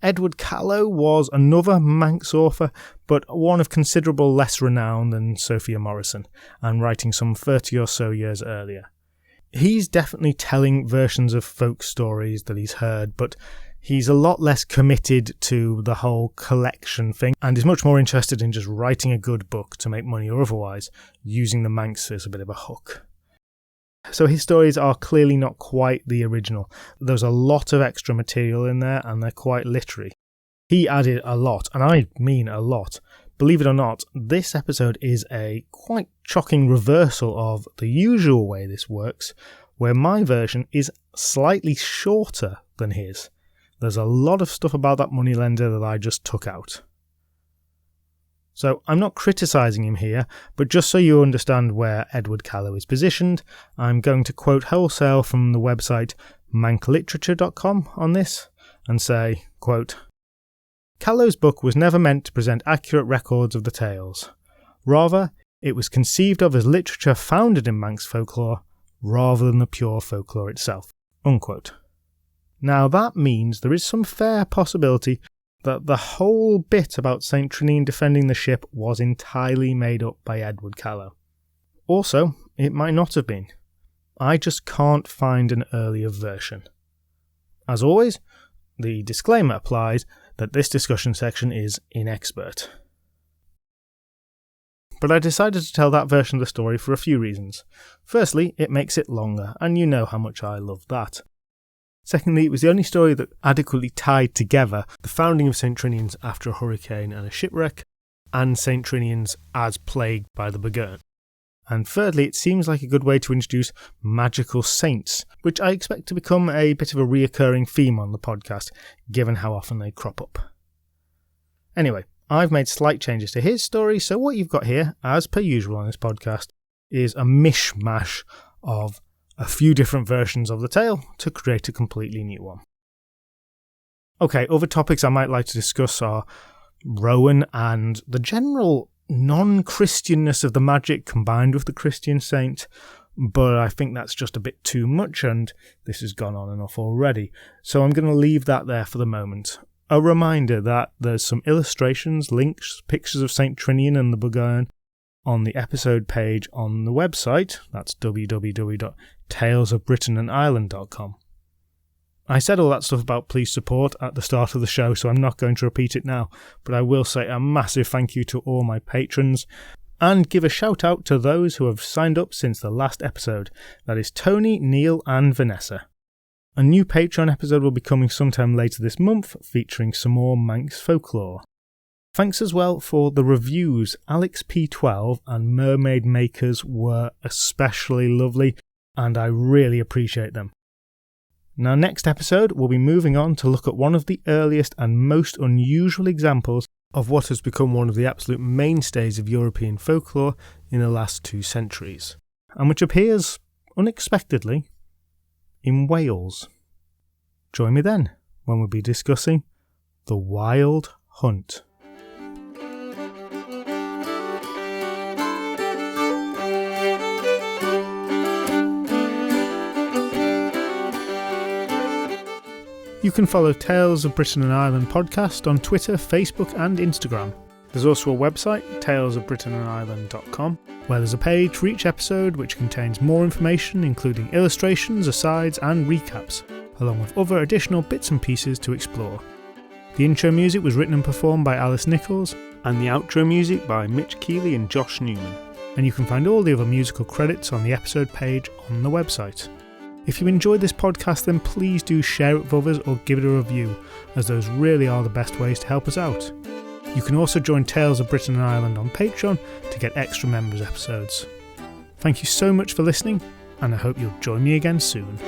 Edward Callow was another Manx author, but one of considerable less renown than Sophia Morrison, and writing some 30 or so years earlier. He's definitely telling versions of folk stories that he's heard, but he's a lot less committed to the whole collection thing, and is much more interested in just writing a good book to make money or otherwise, using the Manx as a bit of a hook. So his stories are clearly not quite the original. There's a lot of extra material in there and they're quite literary. He added a lot, and I mean a lot. Believe it or not, this episode is a quite shocking reversal of the usual way this works, where my version is slightly shorter than his. There's a lot of stuff about that moneylender that I just took out. So I'm not criticising him here, but just so you understand where Edward Callow is positioned, I'm going to quote wholesale from the website mankliterature.com on this, and say, quote, "Callow's book was never meant to present accurate records of the tales. Rather, it was conceived of as literature founded in Manx folklore, rather than the pure folklore itself." Unquote. Now that means there is some fair possibility that the whole bit about St Trinian defending the ship was entirely made up by Edward Callow. Also, it might not have been. I just can't find an earlier version. As always, the disclaimer applies that this discussion section is inexpert. But I decided to tell that version of the story for a few reasons. Firstly, it makes it longer, and you know how much I love that. Secondly, it was the only story that adequately tied together the founding of St Trinian's after a hurricane and a shipwreck, and St Trinian's as plagued by the Buggane. And thirdly, it seems like a good way to introduce magical saints, which I expect to become a bit of a reoccurring theme on the podcast, given how often they crop up. Anyway, I've made slight changes to his story, so what you've got here, as per usual on this podcast, is a mishmash of a few different versions of the tale to create a completely new one. Okay, other topics I might like to discuss are Rowan and the general non-Christianness of the magic combined with the Christian saint, but I think that's just a bit too much and this has gone on enough already. So I'm going to leave that there for the moment. A reminder that there's some illustrations, links, pictures of St Trinian and the Buggane on the episode page on the website. That's www.talesofbritainandireland.com. I said all that stuff about please support at the start of the show, so I'm not going to repeat it now, but I will say a massive thank you to all my patrons and give a shout out to those who have signed up since the last episode. That is Tony, Neil and Vanessa. A new Patreon episode will be coming sometime later this month, featuring some more Manx folklore. Thanks as well for the reviews. Alex P12 and Mermaid Makers were especially lovely, and I really appreciate them. Now, next episode, we'll be moving on to look at one of the earliest and most unusual examples of what has become one of the absolute mainstays of European folklore in the last 2 centuries, and which appears, unexpectedly, in Wales. Join me then, when we'll be discussing the Wild Hunt. You can follow Tales of Britain and Ireland podcast on Twitter, Facebook and Instagram. There's also a website, tailesofbritainandireland.com, where there's a page for each episode which contains more information including illustrations, asides and recaps, along with other additional bits and pieces to explore. The intro music was written and performed by Alice Nichols, and the outro music by Mitch Keeley and Josh Newman. And you can find all the other musical credits on the episode page on the website. If you enjoyed this podcast, then please do share it with others or give it a review, as those really are the best ways to help us out. You can also join Tales of Britain and Ireland on Patreon to get extra members episodes. Thank you so much for listening, and I hope you'll join me again soon.